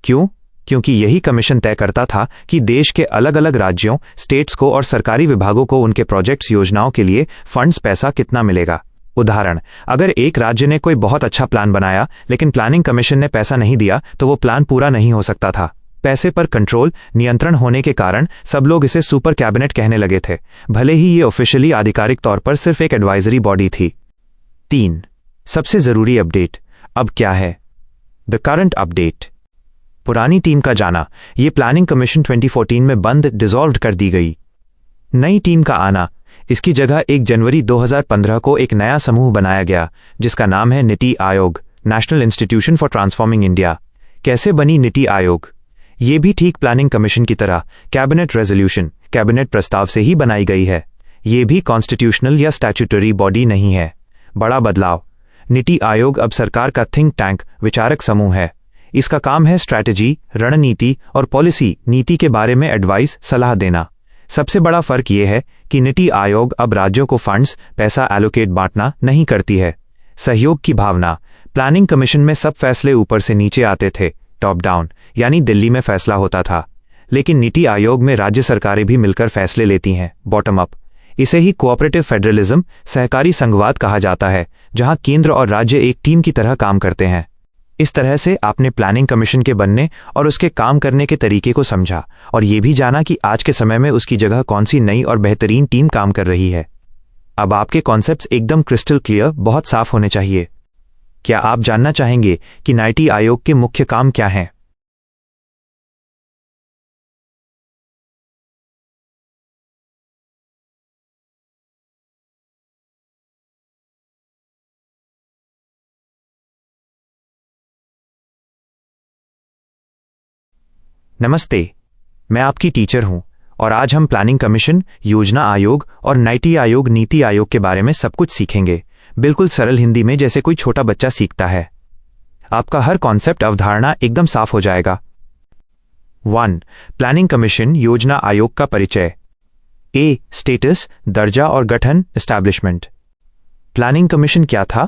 [SPEAKER 1] क्यों? क्योंकि यही कमीशन तय करता था कि देश के अलग अलग राज्यों, स्टेट्स को और सरकारी विभागों को उनके प्रोजेक्ट्स, योजनाओं के लिए फंड्स, पैसा कितना मिलेगा। उदाहरण, अगर एक राज्य ने कोई बहुत अच्छा प्लान बनाया लेकिन प्लानिंग कमीशन ने पैसा नहीं दिया तो वो प्लान पूरा नहीं हो सकता था। पैसे पर कंट्रोल, नियंत्रण होने के कारण सब लोग इसे सुपर कैबिनेट कहने लगे थे, भले ही ये ऑफिशियली, आधिकारिक तौर पर सिर्फ एक एडवाइजरी बॉडी थी। 3. सबसे जरूरी अपडेट अब क्या है? The current update. पुरानी टीम का जाना। ये प्लानिंग कमीशन 2014 में बंद, डिसॉल्व कर दी गई। नई टीम का आना। इसकी जगह 1 जनवरी 2015 को एक नया समूह बनाया गया जिसका नाम है NITI Aayog, national institution for transforming India. कैसे बनी नीति आयोग? ये भी ठीक प्लानिंग कमीशन की तरह कैबिनेट रेजोल्यूशन, कैबिनेट प्रस्ताव से ही बनाई गई है। ये भी कॉन्स्टिट्यूशनल या स्टैट्यूटरी बॉडी नहीं है। बड़ा बदलाव, नीति आयोग अब सरकार का थिंक टैंक, विचारक समूह है। इसका काम है स्ट्रैटेजी, रणनीति और पॉलिसी, नीति के बारे में एडवाइस, सलाह देना। सबसे बड़ा फर्क यह है कि नीति आयोग अब राज्यों को फंड्स, पैसा एलोकेट, बांटना नहीं करती है। सहयोग की भावना। प्लानिंग कमीशन में सब फैसले ऊपर से नीचे आते थे, टॉप डाउन, यानी दिल्ली में फैसला होता था। लेकिन नीति आयोग में राज्य सरकारें भी मिलकर फैसले लेती हैं, बॉटम अप। इसे ही कोऑपरेटिव फेडरलिज्म, सहकारी संघवाद कहा जाता है, जहां केंद्र और राज्य एक टीम की तरह काम करते हैं। इस तरह से आपने प्लानिंग कमीशन के बनने और उसके काम करने के तरीके को समझा और ये भी जाना कि आज के समय में उसकी जगह कौन सी नई और बेहतरीन टीम काम कर रही है। अब आपके कॉन्सेप्ट्स एकदम क्रिस्टल क्लियर, बहुत साफ होने चाहिए। क्या आप जानना चाहेंगे कि नीति आयोग के मुख्य काम क्या हैं? नमस्ते, मैं आपकी टीचर हूं और आज हम प्लानिंग कमीशन, योजना आयोग और नीति आयोग के बारे में सब कुछ सीखेंगे, बिल्कुल सरल हिंदी में, जैसे कोई छोटा बच्चा सीखता है। आपका हर कॉन्सेप्ट, अवधारणा एकदम साफ हो जाएगा। 1. प्लानिंग कमीशन, योजना आयोग का परिचय। ए. स्टेटस, दर्जा और गठन, एस्टैब्लिशमेंट। प्लानिंग कमीशन क्या था?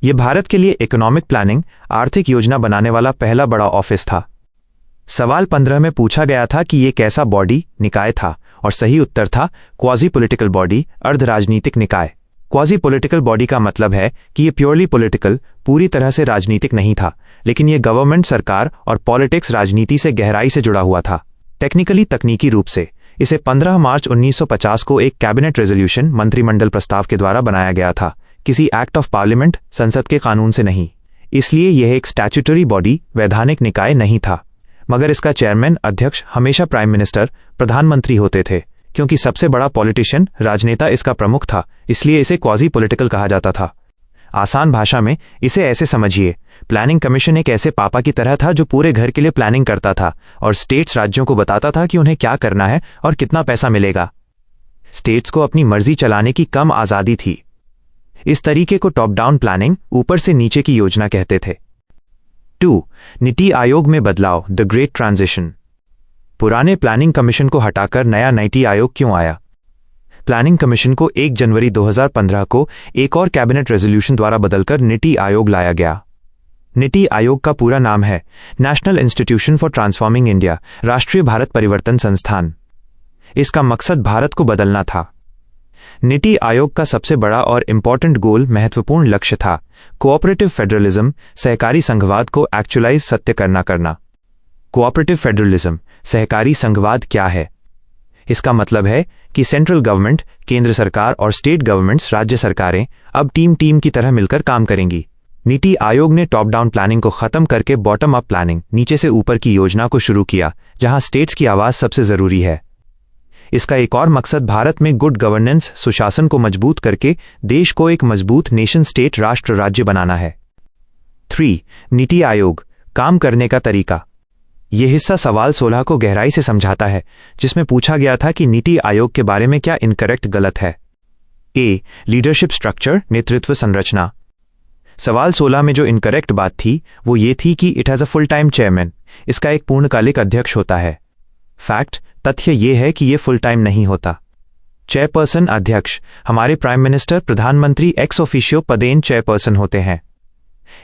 [SPEAKER 1] यह भारत के लिए इकोनॉमिक प्लानिंग, आर्थिक योजना बनाने वाला पहला बड़ा ऑफिस था। सवाल 15 में पूछा गया था कि ये कैसा बॉडी निकाय था, और सही उत्तर था क्वाजी पॉलिटिकल बॉडी, अर्ध राजनीतिक निकाय। क्वाजी पॉलिटिकल बॉडी का मतलब है कि ये प्योरली पॉलिटिकल, पूरी तरह से राजनीतिक नहीं था, लेकिन ये गवर्नमेंट, सरकार और पॉलिटिक्स, राजनीति से गहराई से जुड़ा हुआ था। टेक्निकली, तकनीकी रूप से इसे 15 मार्च 1950 को एक कैबिनेट रेजोल्यूशन, मंत्रिमंडल प्रस्ताव के द्वारा बनाया गया था, किसी एक्ट ऑफ पार्लियामेंट, संसद के कानून से नहीं। इसलिए यह एक स्टैट्यूटरी बॉडी, वैधानिक निकाय नहीं था। मगर इसका चेयरमैन, अध्यक्ष हमेशा प्राइम मिनिस्टर, प्रधानमंत्री होते थे। क्योंकि सबसे बड़ा पॉलिटिशियन, राजनेता इसका प्रमुख था, इसलिए इसे क्वाजी पॉलिटिकल कहा जाता था। आसान भाषा में इसे ऐसे समझिए, प्लानिंग कमीशन एक ऐसे पापा की तरह था जो पूरे घर के लिए प्लानिंग करता था और स्टेट्स, राज्यों को बताता था कि उन्हें क्या करना है और कितना पैसा मिलेगा। स्टेट्स को अपनी मर्जी चलाने की कम आज़ादी थी। इस तरीके को टॉप डाउन प्लानिंग, ऊपर से नीचे की योजना कहते थे। 2. नीति आयोग में बदलाव, द ग्रेट ट्रांजिशन। पुराने प्लानिंग कमीशन को हटाकर नया नीति आयोग क्यों आया? प्लानिंग कमीशन को 1 जनवरी 2015 को एक और कैबिनेट रेजोल्यूशन द्वारा बदलकर नीति आयोग लाया गया। नीति आयोग का पूरा नाम है national institution for transforming India, राष्ट्रीय भारत परिवर्तन संस्थान। इसका मकसद भारत को बदलना था। नीति आयोग का सबसे बड़ा और इंपॉर्टेंट गोल, महत्वपूर्ण लक्ष्य था कोऑपरेटिव फेडरलिज्म, सहकारी संघवाद को एक्चुअलाइज, सत्य करना। कोऑपरेटिव फेडरलिज्म, सहकारी संघवाद क्या है? इसका मतलब है कि सेंट्रल गवर्नमेंट, केंद्र सरकार और स्टेट गवर्नमेंट्स, राज्य सरकारें अब टीम की तरह मिलकर काम करेंगी। नीति आयोग ने टॉप डाउन प्लानिंग को खत्म करके बॉटम अप प्लानिंग, नीचे से ऊपर की योजना को शुरू किया, जहां स्टेट्स की आवाज सबसे जरूरी है। इसका एक और मकसद भारत में गुड गवर्नेंस, सुशासन को मजबूत करके देश को एक मजबूत नेशन स्टेट, राष्ट्र राज्य बनाना है। 3. नीति आयोग काम करने का तरीका। यह हिस्सा सवाल 16 को गहराई से समझाता है, जिसमें पूछा गया था कि नीति आयोग के बारे में क्या इनकरेक्ट, गलत है। ए. लीडरशिप स्ट्रक्चर, नेतृत्व संरचना। सवाल 16 में जो इनकरेक्ट बात थी वो ये थी कि it has a full time chairman, इसका एक पूर्णकालिक अध्यक्ष होता है। फैक्ट, तथ्य ये है कि ये फुल टाइम नहीं होता। चेयरपर्सन, अध्यक्ष, हमारे प्राइम मिनिस्टर, प्रधानमंत्री एक्स ऑफिशियो पदेन चेयरपर्सन होते हैं।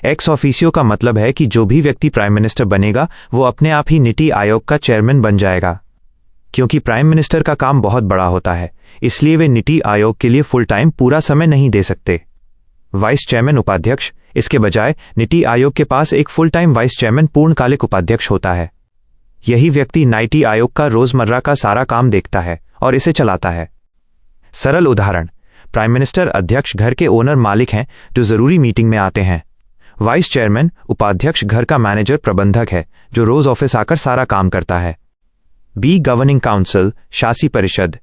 [SPEAKER 1] एक्स ऑफिशियो का मतलब है कि जो भी व्यक्ति प्राइम मिनिस्टर बनेगा वो अपने आप ही नीति आयोग का चेयरमैन बन जाएगा। क्योंकि प्राइम मिनिस्टर का काम बहुत बड़ा होता है, इसलिए वे नीति आयोग के लिए फुल टाइम, पूरा समय नहीं दे सकते। वाइस चेयरमैन, उपाध्यक्ष, इसके बजाय नीति आयोग के पास एक फुल टाइम वाइस चेयरमैन, पूर्णकालिक उपाध्यक्ष होता है। यही व्यक्ति नीति आयोग का रोजमर्रा का सारा काम देखता है और इसे चलाता है। सरल उदाहरण, प्राइम मिनिस्टर, अध्यक्ष घर के ओनर, मालिक हैं जो जरूरी मीटिंग में आते हैं। वाइस चेयरमैन, उपाध्यक्ष घर का मैनेजर, प्रबंधक है जो रोज ऑफिस आकर सारा काम करता है। बी. गवर्निंग काउंसिल, शासी परिषद।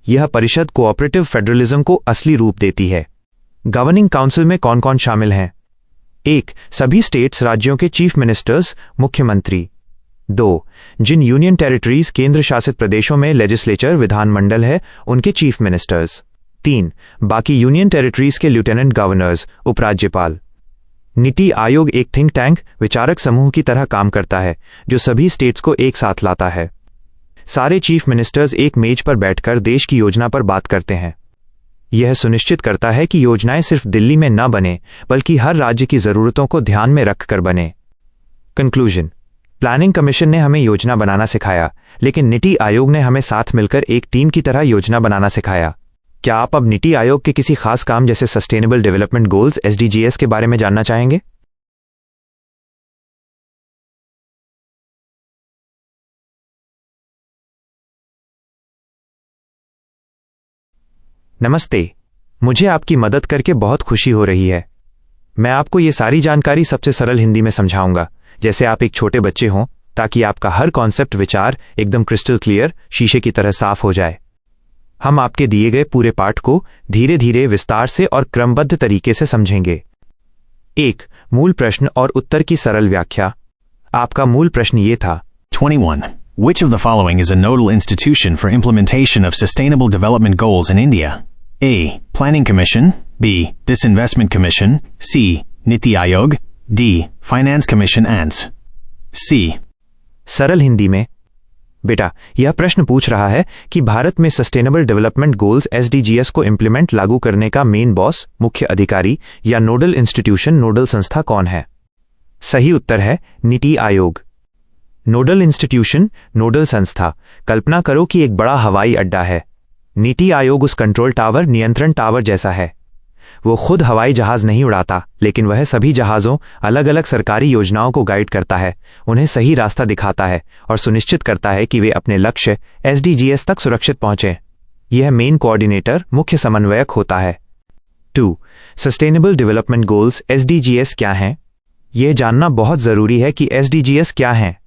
[SPEAKER 1] यह परिषद कोऑपरेटिव फेडरलिज्म को असली रूप देती है। गवर्निंग काउंसिल में कौन कौन शामिल हैं? 1. सभी स्टेट्स, राज्यों के चीफ मिनिस्टर्स, मुख्यमंत्री। 2. जिन यूनियन टेरिटरीज, केंद्र शासित प्रदेशों में लेजिस्लेचर, विधानमंडल है, उनके चीफ मिनिस्टर्स। 3. बाकी यूनियन टेरिटरीज के लेफ्टिनेंट गवर्नर्स, उपराज्यपाल। नीति आयोग एक थिंक टैंक, विचारक समूह की तरह काम करता है जो सभी स्टेट्स को एक साथ लाता है। सारे चीफ मिनिस्टर्स एक मेज पर बैठकर देश की योजना पर बात करते हैं। यह सुनिश्चित करता है कि योजनाएं सिर्फ दिल्ली में न बने, बल्कि हर राज्य की जरूरतों को ध्यान में रखकर बने। कंक्लूजन, प्लानिंग कमीशन ने हमें योजना बनाना सिखाया, लेकिन नीति आयोग ने हमें साथ मिलकर एक टीम की तरह योजना बनाना सिखाया। क्या आप अब नीति आयोग के किसी खास काम जैसे सस्टेनेबल डेवलपमेंट गोल्स, SDGs के बारे में जानना चाहेंगे? नमस्ते, मुझे आपकी मदद करके बहुत खुशी हो रही है। मैं आपको ये सारी जानकारी सबसे सरल हिंदी में समझाऊंगा, जैसे आप एक छोटे बच्चे हों, ताकि आपका हर कॉन्सेप्ट, विचार एकदम क्रिस्टल क्लियर, शीशे की तरह साफ हो जाए। हम आपके दिए गए पूरे पाठ को धीरे धीरे, विस्तार से और क्रमबद्ध तरीके से समझेंगे। 1. मूल प्रश्न और उत्तर की सरल व्याख्या। आपका मूल प्रश्न ये था,
[SPEAKER 2] 21. Which of the following is a nodal institution for implementation of Sustainable Development Goals in India? A. Planning Commission. B. Disinvestment Commission. C. Niti Aayog. D. Finance Commission. ANS. C.
[SPEAKER 1] सरल हिंदी में, बेटा, यह प्रश्न पूछ रहा है कि भारत में सस्टेनेबल डेवलपमेंट गोल्स, SDGs को इम्प्लीमेंट, लागू करने का मेन बॉस, मुख्य अधिकारी या नोडल इंस्टीट्यूशन, नोडल संस्था कौन है? सही उत्तर है NITI Aayog. Nodal institution, nodal संस्था। कल्पना करो कि एक बड़ा हवाई अड्डा है। नीति आयोग उस कंट्रोल टावर, नियंत्रण टावर जैसा है। वो खुद हवाई जहाज नहीं उड़ाता, लेकिन वह सभी जहाज़ों, अलग अलग सरकारी योजनाओं को गाइड करता है, उन्हें सही रास्ता दिखाता है और सुनिश्चित करता है कि वे अपने लक्ष्य SDGs तक सुरक्षित पहुंचें। यह मेन कोऑर्डिनेटर, मुख्य समन्वयक होता है। 2. सस्टेनेबल डेवलपमेंट गोल्स SDGs क्या हैं? यह जानना बहुत ज़रूरी है कि SDGs क्या हैं।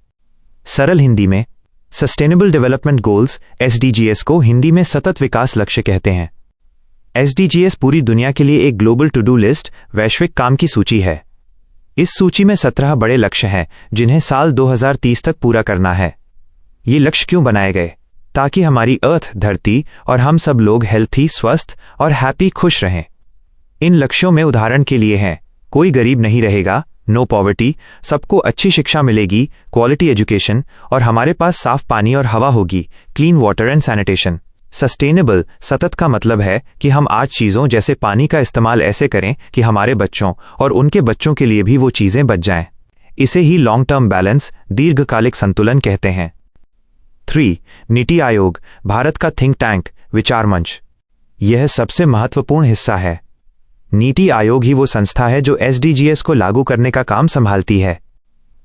[SPEAKER 1] सरल हिंदी में, सस्टेनेबल डेवलपमेंट गोल्स SDGs को हिंदी में सतत विकास लक्ष्य कहते हैं। SDGs पूरी दुनिया के लिए एक ग्लोबल टू डू लिस्ट, वैश्विक काम की सूची है। इस सूची में 17 बड़े लक्ष्य हैं जिन्हें साल 2030 तक पूरा करना है। ये लक्ष्य क्यों बनाए गए? ताकि हमारी अर्थ, धरती और हम सब लोग हेल्थी, स्वस्थ और हैप्पी, खुश रहें। इन लक्ष्यों में उदाहरण के लिए हैं, कोई गरीब नहीं रहेगा, नो पॉवर्टी, सबको अच्छी शिक्षा मिलेगी, क्वालिटी एजुकेशन, और हमारे पास साफ पानी और हवा होगी, clean water and sanitation. Sustainable, सतत का मतलब है कि हम आज चीज़ों जैसे पानी का इस्तेमाल ऐसे करें कि हमारे बच्चों और उनके बच्चों के लिए भी वो चीज़ें बच जाएं। इसे ही लॉन्ग टर्म बैलेंस, दीर्घकालिक संतुलन कहते हैं। 3. नीति आयोग, भारत का थिंक टैंक, विचार मंच। यह सबसे महत्वपूर्ण हिस्सा है। नीति आयोग ही वो संस्था है जो SDGs को लागू करने का काम संभालती है।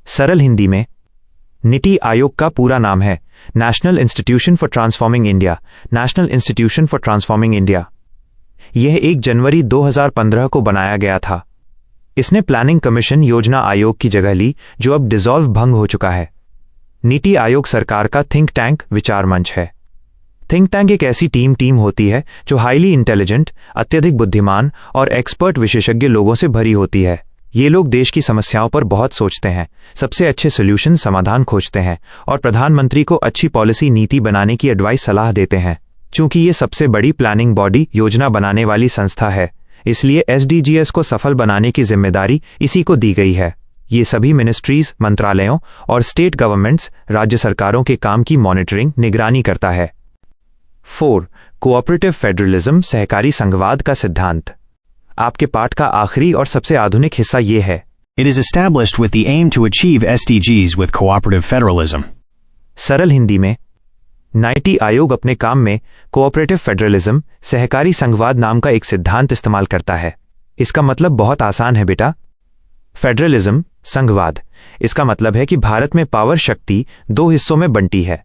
[SPEAKER 1] सरल हिंदी में, नीति आयोग का पूरा नाम है national institution for transforming India, national institution for transforming India. यह 1 जनवरी 2015 को बनाया गया था। इसने प्लानिंग कमीशन, योजना आयोग की जगह ली, जो अब डिसॉल्व, भंग हो चुका है। नीति आयोग सरकार का थिंक टैंक, विचार मंच है। थिंक टैंक एक ऐसी टीम होती है जो हाईली इंटेलिजेंट, अत्यधिक बुद्धिमान और एक्सपर्ट विशेषज्ञ लोगों से भरी होती है। ये लोग देश की समस्याओं पर बहुत सोचते हैं, सबसे अच्छे सॉल्यूशन, समाधान खोजते हैं और प्रधानमंत्री को अच्छी पॉलिसी, नीति बनाने की एडवाइस, सलाह देते हैं। चूंकि ये सबसे बड़ी प्लानिंग बॉडी, योजना बनाने वाली संस्था है, इसलिए SDGs को सफल बनाने की जिम्मेदारी इसी को दी गई है। ये सभी मिनिस्ट्रीज, मंत्रालयों और स्टेट गवर्नमेंट्स, राज्य सरकारों के काम की मॉनिटरिंग, निगरानी करता है। 4. कोऑपरेटिव फेडरलिज्म, सहकारी संघवाद का सिद्धांत। आपके पाठ का आखिरी और सबसे आधुनिक हिस्सा ये है।
[SPEAKER 2] It is established with the aim to achieve SDGs with cooperative federalism.
[SPEAKER 1] सरल हिंदी में, नीति आयोग अपने काम में कोऑपरेटिव फेडरलिज्म, सहकारी संघवाद नाम का एक सिद्धांत इस्तेमाल करता है। इसका मतलब बहुत आसान है बेटा। फेडरलिज्म, संघवाद, इसका मतलब है कि भारत में पावर, शक्ति 2 हिस्सों में बंटी है।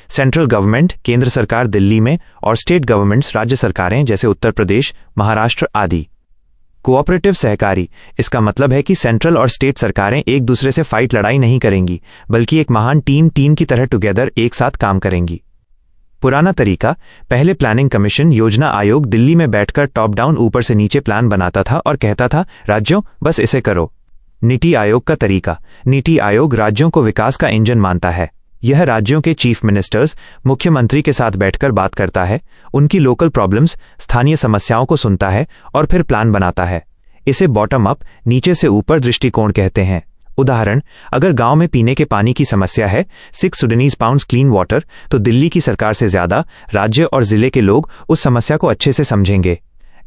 [SPEAKER 1] सेंट्रल गवर्नमेंट, केंद्र सरकार दिल्ली में, और स्टेट गवर्नमेंट्स, राज्य सरकारें जैसे उत्तर प्रदेश, महाराष्ट्र आदि। कोऑपरेटिव, सहकारी, इसका मतलब है कि सेंट्रल और स्टेट सरकारें एक दूसरे से फाइट, लड़ाई नहीं करेंगी, बल्कि एक महान टीम की तरह टुगेदर एक साथ काम करेंगी। पुराना तरीका, पहले प्लानिंग कमीशन, योजना आयोग दिल्ली में बैठकर टॉप डाउन, ऊपर से नीचे प्लान बनाता था और कहता था, राज्यों बस इसे करो। नीति आयोग का तरीका, नीति आयोग राज्यों को विकास का इंजन मानता है। यह राज्यों के चीफ मिनिस्टर्स, मुख्यमंत्री के साथ बैठकर बात करता है, उनकी लोकल प्रॉब्लम्स, स्थानीय समस्याओं को सुनता है और फिर प्लान बनाता है। इसे बॉटम अप, नीचे से ऊपर दृष्टिकोण कहते हैं। उदाहरण, अगर गांव में पीने के पानी की समस्या है, 6 सुडानीज पाउंड्स क्लीन वाटर, तो दिल्ली की सरकार से ज्यादा राज्य और जिले के लोग उस समस्या को अच्छे से समझेंगे।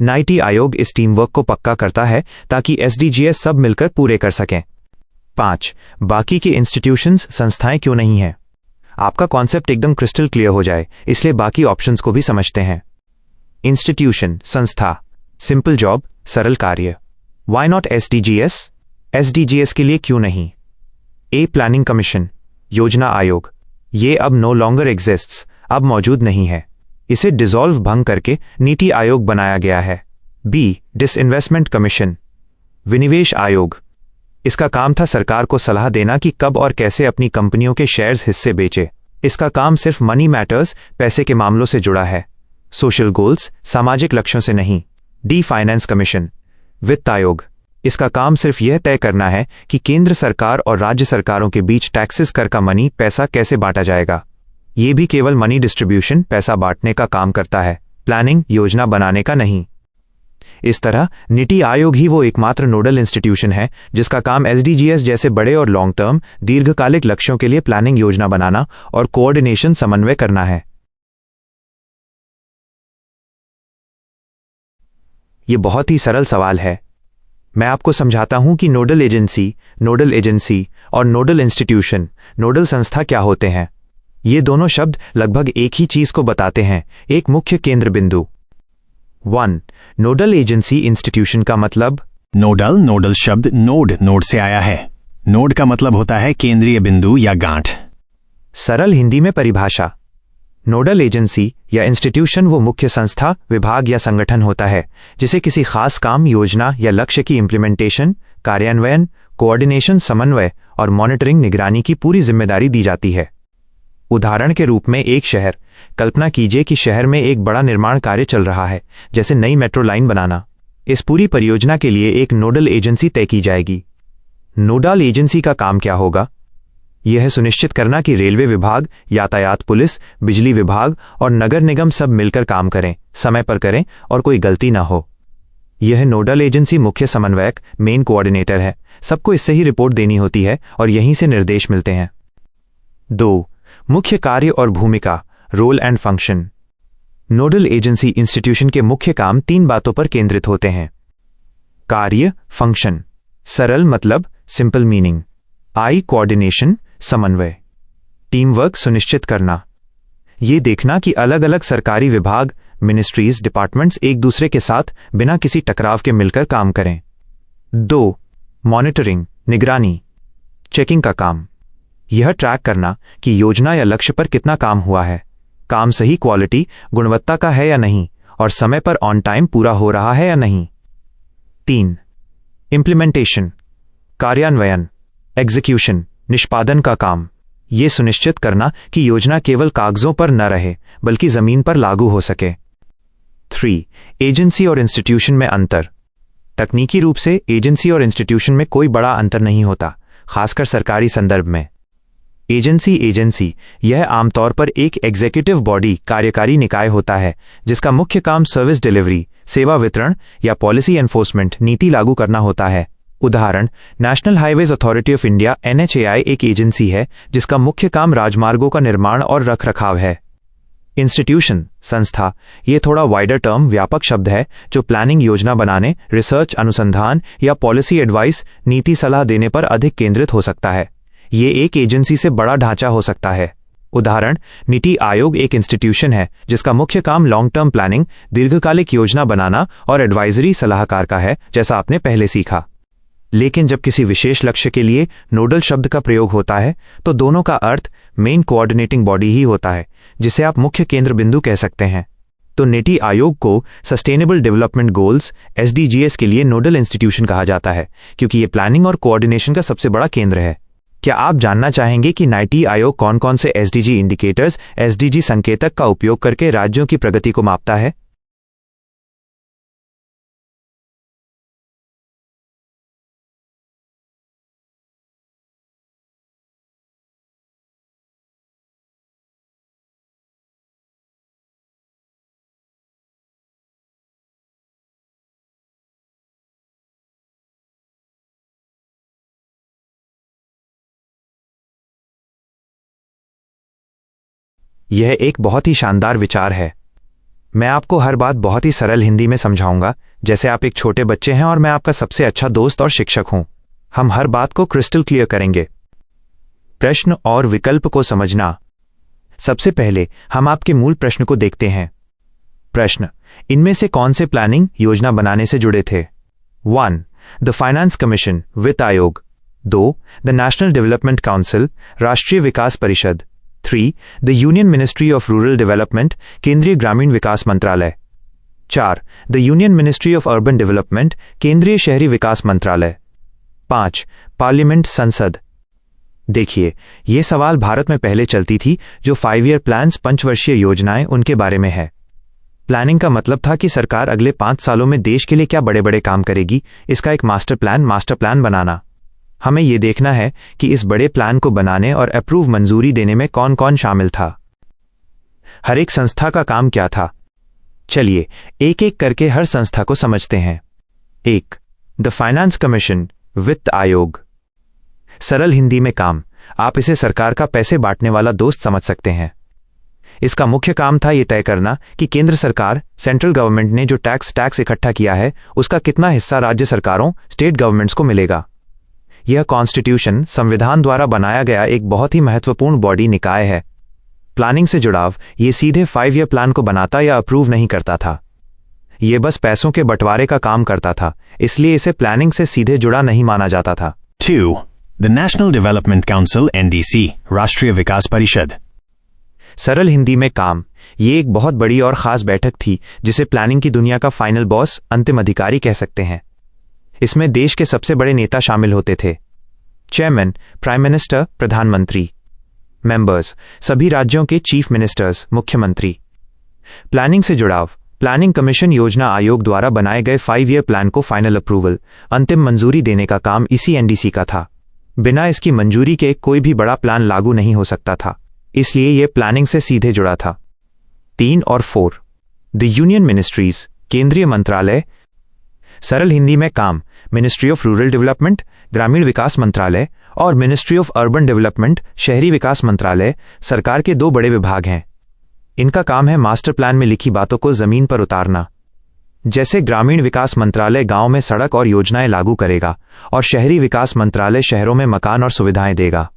[SPEAKER 1] नीति आयोग इस टीम वर्क को पक्का करता है ताकि SDGs सब मिलकर पूरे कर सकें। 5. बाकी के इंस्टीट्यूशंस, संस्थाएं क्यों नहीं हैं? आपका कॉन्सेप्ट एकदम क्रिस्टल क्लियर हो जाए, इसलिए बाकी ऑप्शंस को भी समझते हैं। इंस्टीट्यूशन, संस्था, सिंपल जॉब, सरल कार्य। Why not SDGs? SDGs के लिए क्यों नहीं? ए. प्लानिंग कमीशन, योजना आयोग, ये अब नो लॉन्गर एग्जिस्ट्स, अब मौजूद नहीं है। इसे डिसॉल्व, भंग करके नीति आयोग बनाया गया है। बी. डिसइन्वेस्टमेंट कमीशन, विनिवेश आयोग, इसका काम था सरकार को सलाह देना कि कब और कैसे अपनी कंपनियों के शेयर्स, हिस्से बेचे। इसका काम सिर्फ मनी मैटर्स, पैसे के मामलों से जुड़ा है, सोशल गोल्स, सामाजिक लक्ष्यों से नहीं। डी. फाइनेंस कमीशन, वित्त आयोग, इसका काम सिर्फ यह तय करना है कि केंद्र सरकार और राज्य सरकारों के बीच टैक्सेस, कर का मनी, पैसा कैसे बांटा जाएगा। ये भी केवल मनी डिस्ट्रीब्यूशन, पैसा बांटने का काम करता है, प्लानिंग, योजना बनाने का नहीं। इस तरह नीति आयोग ही वो एकमात्र नोडल इंस्टीट्यूशन है जिसका काम SDGs जैसे बड़े और लॉन्ग टर्म, दीर्घकालिक लक्ष्यों के लिए प्लानिंग, योजना बनाना और कोऑर्डिनेशन, समन्वय करना है। ये बहुत ही सरल सवाल है। मैं आपको समझाता हूं कि नोडल एजेंसी और नोडल इंस्टीट्यूशन, नोडल संस्था क्या होते हैं। ये दोनों शब्द लगभग एक ही चीज को बताते हैं, एक मुख्य केंद्र बिंदु। 1. नोडल एजेंसी इंस्टीट्यूशन का मतलब।
[SPEAKER 2] नोडल शब्द नोड से आया है। नोड का मतलब होता है केंद्रीय बिंदु या गांठ।
[SPEAKER 1] सरल हिंदी में परिभाषा, नोडल एजेंसी या इंस्टीट्यूशन वो मुख्य संस्था, विभाग या संगठन होता है जिसे किसी खास काम, योजना या लक्ष्य की इम्प्लीमेंटेशन, कार्यान्वयन, कोऑर्डिनेशन, समन्वय और मॉनिटरिंग, निगरानी की पूरी जिम्मेदारी दी जाती है। उदाहरण के रूप में एक शहर, कल्पना कीजिए कि शहर में एक बड़ा निर्माण कार्य चल रहा है, जैसे नई मेट्रो लाइन बनाना। इस पूरी परियोजना के लिए एक नोडल एजेंसी तय की जाएगी। नोडल एजेंसी का काम क्या होगा? यह सुनिश्चित करना कि रेलवे विभाग, यातायात पुलिस, बिजली विभाग और नगर निगम सब मिलकर काम करें, समय पर करें और कोई गलती ना हो। यह नोडल एजेंसी मुख्य समन्वयक, मेन कोऑर्डिनेटर है। सबको इससे ही रिपोर्ट देनी होती है और यहीं से निर्देश मिलते हैं। 2. मुख्य कार्य और भूमिका, role and function. Nodal agency institution के मुख्य काम 3 बातों पर केंद्रित होते हैं। कार्य, फंक्शन। सरल मतलब, सिंपल मीनिंग। कोऑर्डिनेशन, समन्वय। टीम वर्क सुनिश्चित करना, ये देखना कि अलग अलग सरकारी विभाग, मिनिस्ट्रीज, डिपार्टमेंट्स एक दूसरे के साथ बिना किसी टकराव के मिलकर काम करें। 2. मॉनिटरिंग, निगरानी, चेकिंग का काम। यह ट्रैक करना कि योजना या लक्ष्य पर कितना काम हुआ है, काम सही क्वालिटी, गुणवत्ता का है या नहीं, और समय पर ऑन टाइम पूरा हो रहा है या नहीं। 3. इम्प्लीमेंटेशन, कार्यान्वयन, एग्जीक्यूशन, निष्पादन का काम। ये सुनिश्चित करना कि योजना केवल कागजों पर न रहे बल्कि जमीन पर लागू हो सके। 3. एजेंसी और इंस्टीट्यूशन में अंतर। तकनीकी रूप से एजेंसी और इंस्टीट्यूशन में कोई बड़ा अंतर नहीं होता, खासकर सरकारी संदर्भ में। एजेंसी यह आमतौर पर एक एग्जीक्यूटिव बॉडी, कार्यकारी निकाय होता है जिसका मुख्य काम सर्विस डिलीवरी, सेवा वितरण या पॉलिसी एनफोर्समेंट, नीति लागू करना होता है। उदाहरण, national highways authority of India NHAI एक एजेंसी है जिसका मुख्य काम राजमार्गों का निर्माण और रखरखाव है। इंस्टीट्यूशन, संस्था, ये थोड़ा वाइडर टर्म, व्यापक शब्द है जो प्लानिंग, योजना बनाने, रिसर्च, अनुसंधान या पॉलिसी एडवाइस, नीति सलाह देने पर अधिक केंद्रित हो सकता है। ये एक एजेंसी से बड़ा ढांचा हो सकता है। उदाहरण, नीति आयोग एक इंस्टीट्यूशन है जिसका मुख्य काम लॉन्ग टर्म प्लानिंग, दीर्घकालिक योजना बनाना और एडवाइजरी सलाहकार का है, जैसा आपने पहले सीखा। लेकिन जब किसी विशेष लक्ष्य के लिए नोडल शब्द का प्रयोग होता है तो दोनों का अर्थ मेन कोऑर्डिनेटिंग बॉडी ही होता है, जिसे आप मुख्य केंद्र बिंदु कह सकते हैं। तो नीति आयोग को सस्टेनेबल डेवलपमेंट गोल्स SDGs के लिए नोडल इंस्टीट्यूशन कहा जाता है, क्योंकि ये प्लानिंग और कोऑर्डिनेशन का सबसे बड़ा केंद्र है। क्या आप जानना चाहेंगे कि नीति आयोग कौन कौन से SDG इंडिकेटर्स, SDG संकेतक का उपयोग करके राज्यों की प्रगति को मापता है? यह एक बहुत ही शानदार विचार है। मैं आपको हर बात बहुत ही सरल हिंदी में समझाऊंगा, जैसे आप एक छोटे बच्चे हैं और मैं आपका सबसे अच्छा दोस्त और शिक्षक हूं। हम हर बात को क्रिस्टल क्लियर करेंगे। प्रश्न और विकल्प को समझना। सबसे पहले हम आपके मूल प्रश्न को देखते हैं। प्रश्न, इनमें से कौन से प्लानिंग, योजना बनाने से जुड़े थे? 1. द फाइनेंस कमीशन, वित्त आयोग। 2. द नेशनल डेवलपमेंट काउंसिल, राष्ट्रीय विकास परिषद। 3. The union ministry of rural development, केंद्रीय ग्रामीण विकास मंत्रालय। 4. The union ministry of urban development, केंद्रीय शहरी विकास मंत्रालय। 5. पार्लियामेंट, संसद। देखिए, ये सवाल भारत में पहले चलती थी, जो 5 ईयर प्लान्स, पंचवर्षीय योजनाएं, उनके बारे में है। प्लानिंग का मतलब था कि सरकार अगले 5 सालों में देश के लिए क्या बड़े बड़े काम करेगी, इसका एक मास्टर प्लान बनाना। हमें यह देखना है कि इस बड़े प्लान को बनाने और अप्रूव, मंजूरी देने में कौन कौन शामिल था। हर एक संस्था का काम क्या था? चलिए एक एक करके हर संस्था को समझते हैं। 1. द फाइनेंस कमीशन, वित्त आयोग। सरल हिंदी में काम, आप इसे सरकार का पैसे बांटने वाला दोस्त समझ सकते हैं। इसका मुख्य काम था ये तय करना कि केंद्र सरकार, सेंट्रल गवर्नमेंट ने जो टैक्स इकट्ठा किया है उसका कितना हिस्सा राज्य सरकारों, स्टेट गवर्नमेंट्स को मिलेगा। यह कॉन्स्टिट्यूशन, संविधान द्वारा बनाया गया एक बहुत ही महत्वपूर्ण बॉडी निकाय है। प्लानिंग से जुड़ाव ये सीधे 5 ईयर प्लान को बनाता या अप्रूव नहीं करता था। ये बस पैसों के बंटवारे का काम करता था, इसलिए इसे प्लानिंग से सीधे जुड़ा नहीं माना जाता था।
[SPEAKER 2] 2. The National Development Council NDC, राष्ट्रीय विकास परिषद।
[SPEAKER 1] सरल हिंदी में काम, ये एक बहुत बड़ी और खास बैठक थी जिसे प्लानिंग की दुनिया का फाइनल बॉस, अंतिम अधिकारी कह सकते हैं। इसमें देश के सबसे बड़े नेता शामिल होते थे। चेयरमैन, प्राइम मिनिस्टर, प्रधानमंत्री। मेंबर्स, सभी राज्यों के चीफ मिनिस्टर्स, मुख्यमंत्री। प्लानिंग से जुड़ाव, प्लानिंग कमीशन योजना आयोग द्वारा बनाए गए 5 ईयर प्लान को फाइनल अप्रूवल, अंतिम मंजूरी देने का काम इसी एनडीसी का था। बिना इसकी मंजूरी के कोई भी बड़ा प्लान लागू नहीं हो सकता था, इसलिए यह प्लानिंग से सीधे जुड़ा था। 3 और 4, द यूनियन मिनिस्ट्रीज, केंद्रीय मंत्रालय। सरल हिंदी में काम, मिनिस्ट्री ऑफ रूरल डेवलपमेंट, ग्रामीण विकास मंत्रालय, और मिनिस्ट्री ऑफ अर्बन डेवलपमेंट, शहरी विकास मंत्रालय, सरकार के 2 बड़े विभाग हैं। इनका काम है मास्टर प्लान में लिखी बातों को जमीन पर उतारना। जैसे ग्रामीण विकास मंत्रालय गांव में सड़क और योजनाएं लागू करेगा और शहरी विकास मंत्रालय शहरों में मकान और सुविधाएं देगा।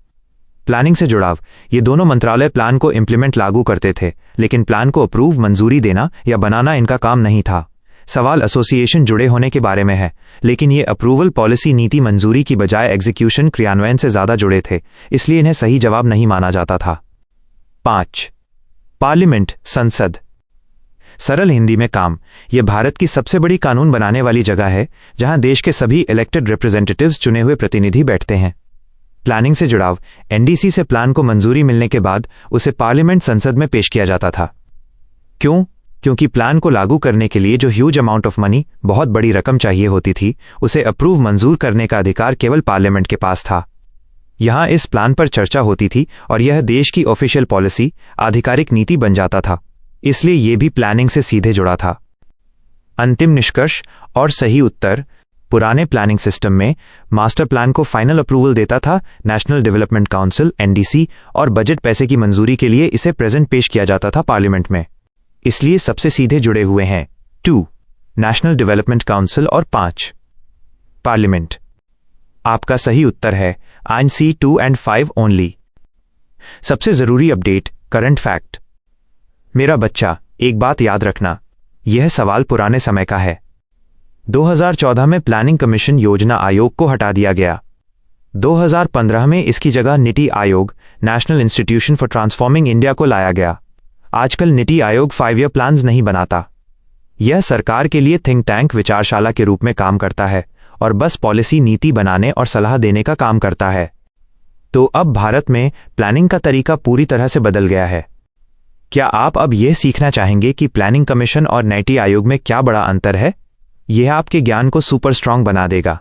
[SPEAKER 1] प्लानिंग से जुड़ाव, ये दोनों मंत्रालय प्लान को इम्प्लीमेंट लागू करते थे, लेकिन प्लान को अप्रूव, मंजूरी देना या बनाना इनका काम नहीं था। सवाल एसोसिएशन जुड़े होने के बारे में है, लेकिन ये अप्रूवल, पॉलिसी, नीति मंजूरी की बजाय एग्जीक्यूशन, क्रियान्वयन से ज्यादा जुड़े थे, इसलिए इन्हें सही जवाब नहीं माना जाता था। 5, पार्लियामेंट, संसद। सरल हिंदी में काम, यह भारत की सबसे बड़ी कानून बनाने वाली जगह है जहां देश के सभी इलेक्टेड रिप्रेजेंटेटिव्स, चुने हुए प्रतिनिधि बैठते हैं। प्लानिंग से जुड़ाव, एनडीसी से प्लान को मंजूरी मिलने के बाद उसे पार्लियामेंट, संसद में पेश किया जाता था। क्यों? क्योंकि प्लान को लागू करने के लिए जो ह्यूज अमाउंट ऑफ मनी, बहुत बड़ी रकम चाहिए होती थी, उसे अप्रूव, मंजूर करने का अधिकार केवल पार्लियामेंट के पास था। यहां इस प्लान पर चर्चा होती थी और यह देश की ऑफिशियल पॉलिसी, आधिकारिक नीति बन जाता था, इसलिए यह भी प्लानिंग से सीधे जुड़ा था। अंतिम निष्कर्ष और सही उत्तर, पुराने प्लानिंग सिस्टम में मास्टर प्लान को फाइनल अप्रूवल देता था नेशनल डेवलपमेंट काउंसिल एनडीसी, और बजट पैसे की मंजूरी के लिए इसे प्रेजेंट पेश किया जाता था पार्लियामेंट में, इसलिए सबसे सीधे जुड़े हुए हैं। 2, नेशनल डेवलपमेंट काउंसिल, और 5, पार्लियामेंट। आपका सही उत्तर है आंसर सी, 2 and 5 ओनली। सबसे जरूरी अपडेट, करंट फैक्ट। मेरा बच्चा, एक बात याद रखना, यह सवाल पुराने समय का है। 2014 में प्लानिंग कमीशन योजना आयोग को हटा दिया गया। 2015 में इसकी जगह NITI Aayog, national institution for transforming India को लाया गया। आजकल नीति आयोग 5 ईयर प्लान्स नहीं बनाता। यह सरकार के लिए थिंक टैंक, विचारशाला के रूप में काम करता है और बस पॉलिसी, नीति बनाने और सलाह देने का काम करता है। तो अब भारत में प्लानिंग का तरीका पूरी तरह से बदल गया है। क्या आप अब यह सीखना चाहेंगे कि प्लानिंग कमीशन और नीति आयोग में क्या बड़ा अंतर है? यह आपके ज्ञान को सुपर स्ट्रांग बना देगा।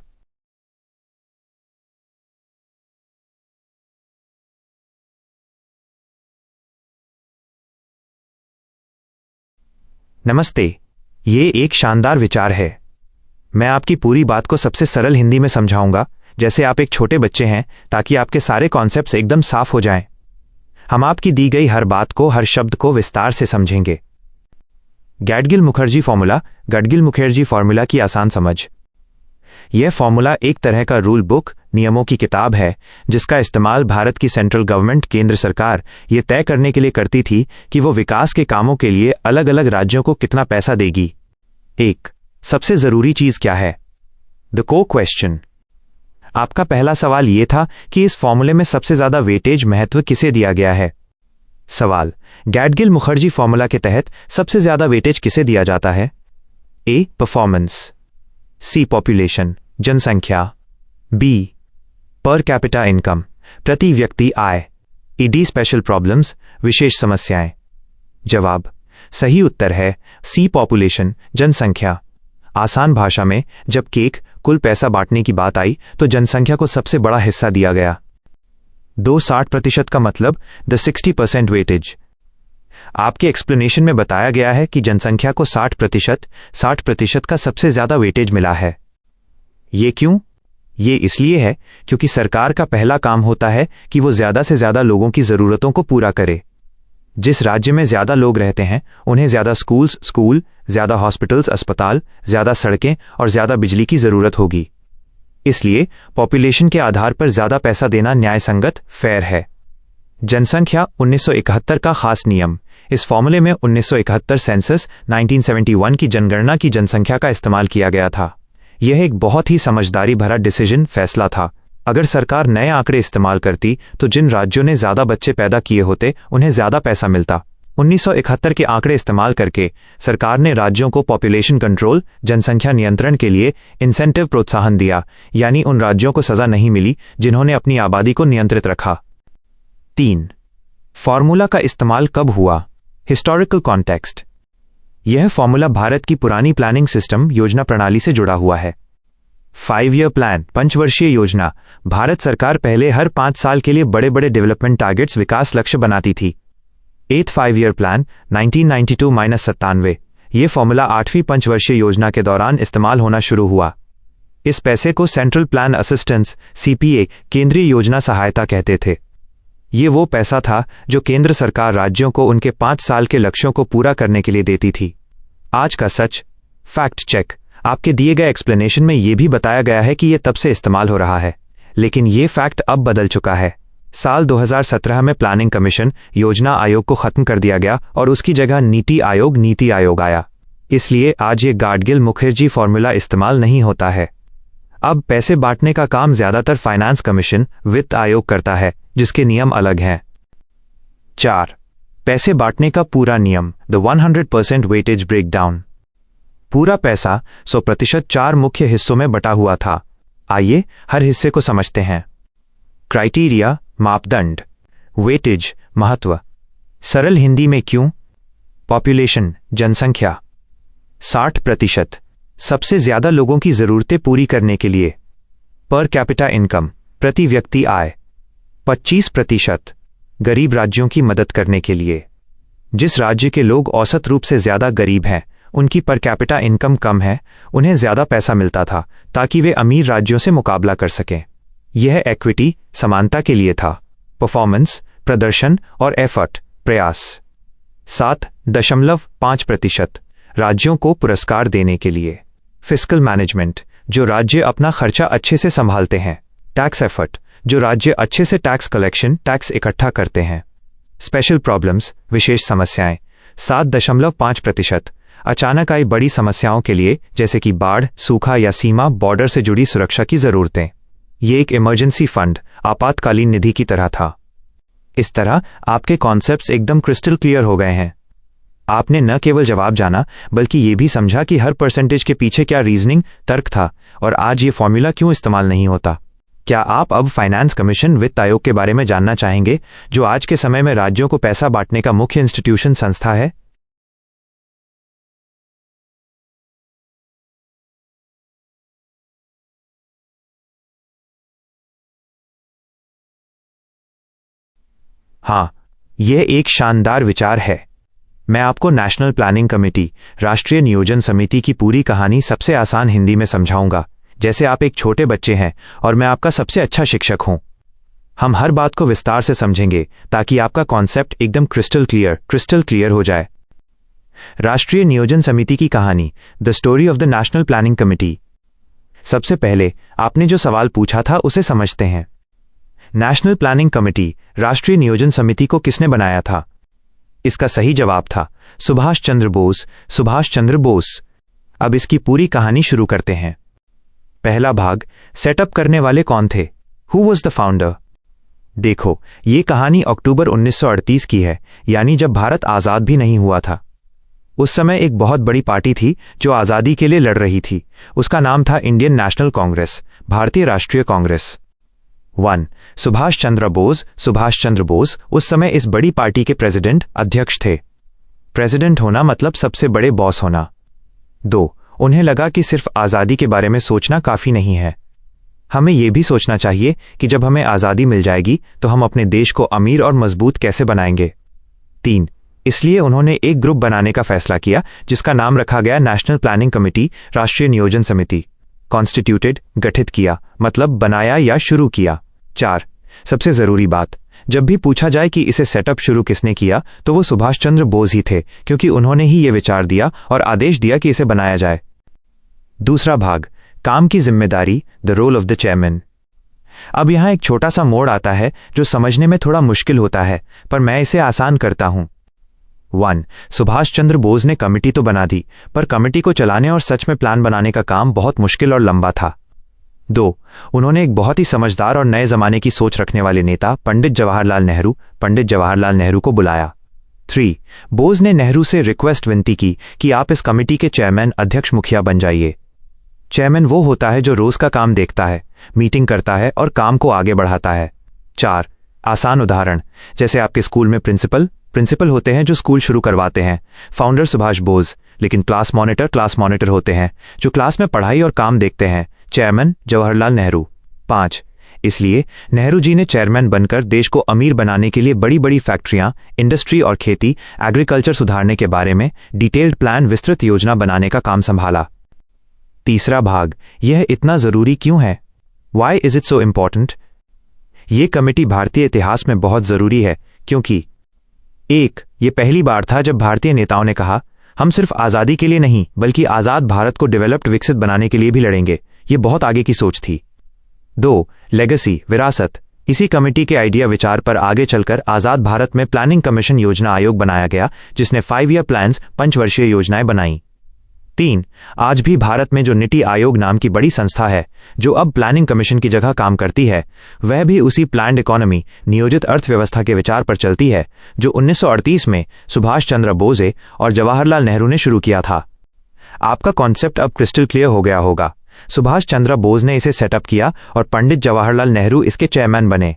[SPEAKER 1] नमस्ते, ये एक शानदार विचार है। मैं आपकी पूरी बात को सबसे सरल हिंदी में समझाऊंगा, जैसे आप एक छोटे बच्चे हैं, ताकि आपके सारे कॉन्सेप्ट्स एकदम साफ हो जाएं। हम आपकी दी गई हर बात को, हर शब्द को विस्तार से समझेंगे। गैडगिल मुखर्जी फॉर्मूला, गडगिल मुखर्जी फॉर्मूला की आसान समझ। यह फॉर्मूला एक तरह का रूल बुक, नियमों की किताब है, जिसका इस्तेमाल भारत की सेंट्रल गवर्नमेंट, केंद्र सरकार, यह तय करने के लिए करती थी कि वो विकास के कामों के लिए अलग अलग राज्यों को कितना पैसा देगी। 1, सबसे जरूरी चीज क्या है? द को क्वेश्चन। आपका पहला सवाल यह था कि इस फॉर्मूले में सबसे ज्यादा वेटेज, महत्व किसे दिया गया है। सवाल, गैडगिल मुखर्जी फॉर्मूला के तहत सबसे ज्यादा वेटेज किसे दिया जाता है? ए, परफॉर्मेंस, सी, पॉपुलेशन, जनसंख्या, बी, पर कैपिटा इनकम, प्रति व्यक्ति आय, ईडी, स्पेशल प्रॉब्लम्स, विशेष समस्याएं। जवाब, सही उत्तर है सी, पॉपुलेशन, जनसंख्या। आसान भाषा में, जब केक, कुल पैसा बांटने की बात आई तो जनसंख्या को सबसे बड़ा हिस्सा दिया गया। 60% का मतलब द 60% वेटेज। आपके एक्सप्लेनेशन में बताया गया है कि जनसंख्या को 60% का सबसे ज्यादा वेटेज मिला है। ये क्यों? ये इसलिए है क्योंकि सरकार का पहला काम होता है कि वो ज्यादा से ज्यादा लोगों की जरूरतों को पूरा करे। जिस राज्य में ज्यादा लोग रहते हैं उन्हें ज्यादा स्कूल, ज्यादा हॉस्पिटल्स अस्पताल, ज्यादा सड़कें और ज्यादा बिजली की जरूरत होगी। इसलिए पॉपुलेशन के आधार पर ज्यादा पैसा देना न्यायसंगत, फेयर है। जनसंख्या 1971 का खास नियम। इस फॉर्मूले में 1971 सेंसस 1971 की जनगणना की जनसंख्या का इस्तेमाल किया गया था। यह एक बहुत ही समझदारी भरा फैसला था। अगर सरकार नए आंकड़े इस्तेमाल करती तो जिन राज्यों ने ज्यादा बच्चे पैदा किए होते उन्हें ज्यादा पैसा मिलता। 1971 के आंकड़े इस्तेमाल करके सरकार ने राज्यों को पॉपुलेशन कंट्रोल, जनसंख्या नियंत्रण के लिए इंसेंटिव प्रोत्साहन दिया, यानी उन राज्यों को सजा नहीं मिली जिन्होंने अपनी आबादी को नियंत्रित रखा। 3. फॉर्मूला का इस्तेमाल कब हुआ? Historical context. यह फॉर्मूला भारत की पुरानी प्लानिंग सिस्टम योजना प्रणाली से जुड़ा हुआ है। 5-year प्लान, पंचवर्षीय योजना। भारत सरकार पहले हर 5 साल के लिए बड़े बड़े डेवलपमेंट टारगेट्स, विकास लक्ष्य बनाती थी। 8th 5-year plan 1992-97। यह फॉर्मूला 8वीं पंचवर्षीय योजना के दौरान इस्तेमाल होना शुरू हुआ। इस पैसे को सेंट्रल प्लान असिस्टेंस, CPA, केंद्रीय योजना सहायता कहते थे। ये वो पैसा था जो केंद्र सरकार राज्यों को उनके 5 साल के लक्ष्यों को पूरा करने के लिए देती थी। आज का सच, फैक्ट चेक। आपके दिए गए एक्सप्लेनेशन में यह भी बताया गया है कि यह तब से इस्तेमाल हो रहा है, लेकिन ये फैक्ट अब बदल चुका है। साल 2017 में प्लानिंग कमीशन, योजना आयोग को खत्म कर दिया गया और उसकी जगह नीति आयोग आया। इसलिए आज ये गाडगिल मुखर्जी फॉर्मूला इस्तेमाल नहीं होता है। अब पैसे बांटने का काम ज्यादातर फाइनेंस कमीशन, वित्त आयोग करता है, जिसके नियम अलग हैं। 4. पैसे बांटने का पूरा नियम, द 100% वेटेज ब्रेकडाउन। पूरा पैसा 100% 4 मुख्य हिस्सों में बटा हुआ था। आइए हर हिस्से को समझते हैं। क्राइटेरिया, मापदंड। वेटेज, महत्व। सरल हिंदी में क्यों? पॉपुलेशन, जनसंख्या। 60%, सबसे ज्यादा लोगों की जरूरतें पूरी करने के लिए। पर कैपिटा इनकम, प्रति व्यक्ति आय। 25%, गरीब राज्यों की मदद करने के लिए। जिस राज्य के लोग औसत रूप से ज्यादा गरीब हैं, उनकी पर कैपिटा इनकम कम है, उन्हें ज्यादा पैसा मिलता था ताकि वे अमीर राज्यों से मुकाबला कर सकें। यह इक्विटी, समानता के लिए था। परफॉर्मेंस, प्रदर्शन और एफर्ट, प्रयास। 7.5%, राज्यों को पुरस्कार देने के लिए। फिस्कल मैनेजमेंट, जो राज्य अपना खर्चा अच्छे से संभालते हैं। टैक्स एफर्ट, जो राज्य अच्छे से टैक्स कलेक्शन, टैक्स इकट्ठा करते हैं। स्पेशल प्रॉब्लम्स, विशेष समस्याएं। 7.5%, अचानक आई बड़ी समस्याओं के लिए, जैसे कि बाढ़, सूखा या सीमा बॉर्डर से जुड़ी सुरक्षा की जरूरतें। ये एक इमरजेंसी फंड, आपातकालीन निधि की तरह था। इस तरह आपके कॉन्सेप्ट्स एकदम क्रिस्टल क्लियर हो गए हैं। आपने न केवल जवाब जाना, बल्कि ये भी समझा कि हर परसेंटेज के पीछे क्या रीजनिंग, तर्क था, और आज ये फॉर्मूला क्यों इस्तेमाल नहीं होता। क्या आप अब फाइनेंस कमीशन, वित्त आयोग के बारे में जानना चाहेंगे, जो आज के समय में राज्यों को पैसा बांटने का मुख्य इंस्टीट्यूशन संस्था है? हाँ, यह एक शानदार विचार है। मैं आपको नेशनल प्लानिंग कमेटी, राष्ट्रीय नियोजन समिति की पूरी कहानी सबसे आसान हिंदी में समझाऊंगा, जैसे आप एक छोटे बच्चे हैं और मैं आपका सबसे अच्छा शिक्षक हूं। हम हर बात को विस्तार से समझेंगे ताकि आपका कॉन्सेप्ट एकदम क्रिस्टल क्लियर हो जाए। राष्ट्रीय नियोजन समिति की कहानी, the story of the national planning committee. सबसे पहले आपने जो सवाल पूछा था उसे समझते हैं। नेशनल प्लानिंग कमेटी, राष्ट्रीय नियोजन समिति को किसने बनाया था? इसका सही जवाब था सुभाष चंद्र बोस। अब इसकी पूरी कहानी शुरू करते हैं। पहला भाग, सेटअप करने वाले कौन थे? Who was the founder? देखो, ये कहानी अक्टूबर 1938 की है, यानी जब भारत आजाद भी नहीं हुआ था। उस समय एक बहुत बड़ी पार्टी थी जो आजादी के लिए लड़ रही थी। उसका नाम था इंडियन नेशनल कांग्रेस, भारतीय राष्ट्रीय कांग्रेस। 1. सुभाष चंद्र बोस उस समय इस बड़ी पार्टी के प्रेसिडेंट, अध्यक्ष थे। प्रेसिडेंट होना मतलब सबसे बड़े बॉस होना। 2. उन्हें लगा कि सिर्फ आज़ादी के बारे में सोचना काफ़ी नहीं है, हमें यह भी सोचना चाहिए कि जब हमें आज़ादी मिल जाएगी तो हम अपने देश को अमीर और मजबूत कैसे बनाएंगे। 3. इसलिए उन्होंने एक ग्रुप बनाने का फैसला किया जिसका नाम रखा गया नेशनल प्लानिंग कमेटी, राष्ट्रीय नियोजन समिति। कॉन्स्टिट्यूटेड, गठित किया, मतलब बनाया या शुरू किया। 4. सबसे जरूरी बात, जब भी पूछा जाए कि इसे सेटअप शुरू किसने किया तो वो सुभाष चंद्र बोस ही थे, क्योंकि उन्होंने ही ये विचार दिया और आदेश दिया कि इसे बनाया जाए। दूसरा भाग, काम की जिम्मेदारी, the role of the chairman. अब यहां एक छोटा सा मोड़ आता है जो समझने में थोड़ा मुश्किल होता है, पर मैं इसे आसान करता हूं। 1. सुभाष चंद्र बोस ने कमेटी तो बना दी, पर कमेटी को चलाने और सच में प्लान बनाने का काम बहुत मुश्किल और लंबा था। 2. उन्होंने एक बहुत ही समझदार और नए जमाने की सोच रखने वाले नेता पंडित जवाहरलाल नेहरू को बुलाया। 3. बोस ने नेहरू से रिक्वेस्ट विनती की कि आप इस कमेटी के चेयरमैन अध्यक्ष मुखिया बन जाइए। चेयरमैन वो होता है जो रोज का काम देखता है, मीटिंग करता है और काम को आगे बढ़ाता है। 4. आसान उदाहरण, जैसे आपके स्कूल में प्रिंसिपल होते हैं जो स्कूल शुरू करवाते हैं, फाउंडर सुभाष बोस, लेकिन क्लास मॉनिटर होते हैं जो क्लास में पढ़ाई और काम देखते हैं, चेयरमैन जवाहरलाल नेहरू। 5. इसलिए नेहरू जी ने चेयरमैन बनकर देश को अमीर बनाने के लिए बड़ी बड़ी फैक्ट्रियां, इंडस्ट्री और खेती, एग्रीकल्चर सुधारने के बारे में डिटेल्ड प्लान, विस्तृत योजना बनाने का काम संभाला। तीसरा भाग, यह इतना जरूरी क्यों है? Why is it so important? ये कमेटी भारतीय इतिहास में बहुत जरूरी है क्योंकि 1. ये पहली बार था जब भारतीय नेताओं ने कहा, हम सिर्फ आज़ादी के लिए नहीं बल्कि आज़ाद भारत को डेवलप्ड, विकसित बनाने के लिए भी लड़ेंगे। ये बहुत आगे की सोच थी। 2. लेगेसी, विरासत। इसी कमेटी के आइडिया विचार पर आगे चलकर आज़ाद भारत में प्लानिंग कमीशन योजना आयोग बनाया गया, जिसने 5 ईयर प्लान्स, पंचवर्षीय योजनाएं बनाई। 3. आज भी भारत में जो नीति आयोग नाम की बड़ी संस्था है, जो अब प्लानिंग कमीशन की जगह काम करती है, वह भी उसी प्लान्ड इकोनॉमी, नियोजित अर्थव्यवस्था के विचार पर चलती है जो 1938 में सुभाष चंद्र बोस और जवाहरलाल नेहरू ने शुरू किया था। आपका कॉन्सेप्ट अब क्रिस्टल क्लियर हो गया होगा। सुभाष चंद्र बोस ने इसे सेटअप किया और पंडित जवाहरलाल नेहरू इसके चेयरमैन बने।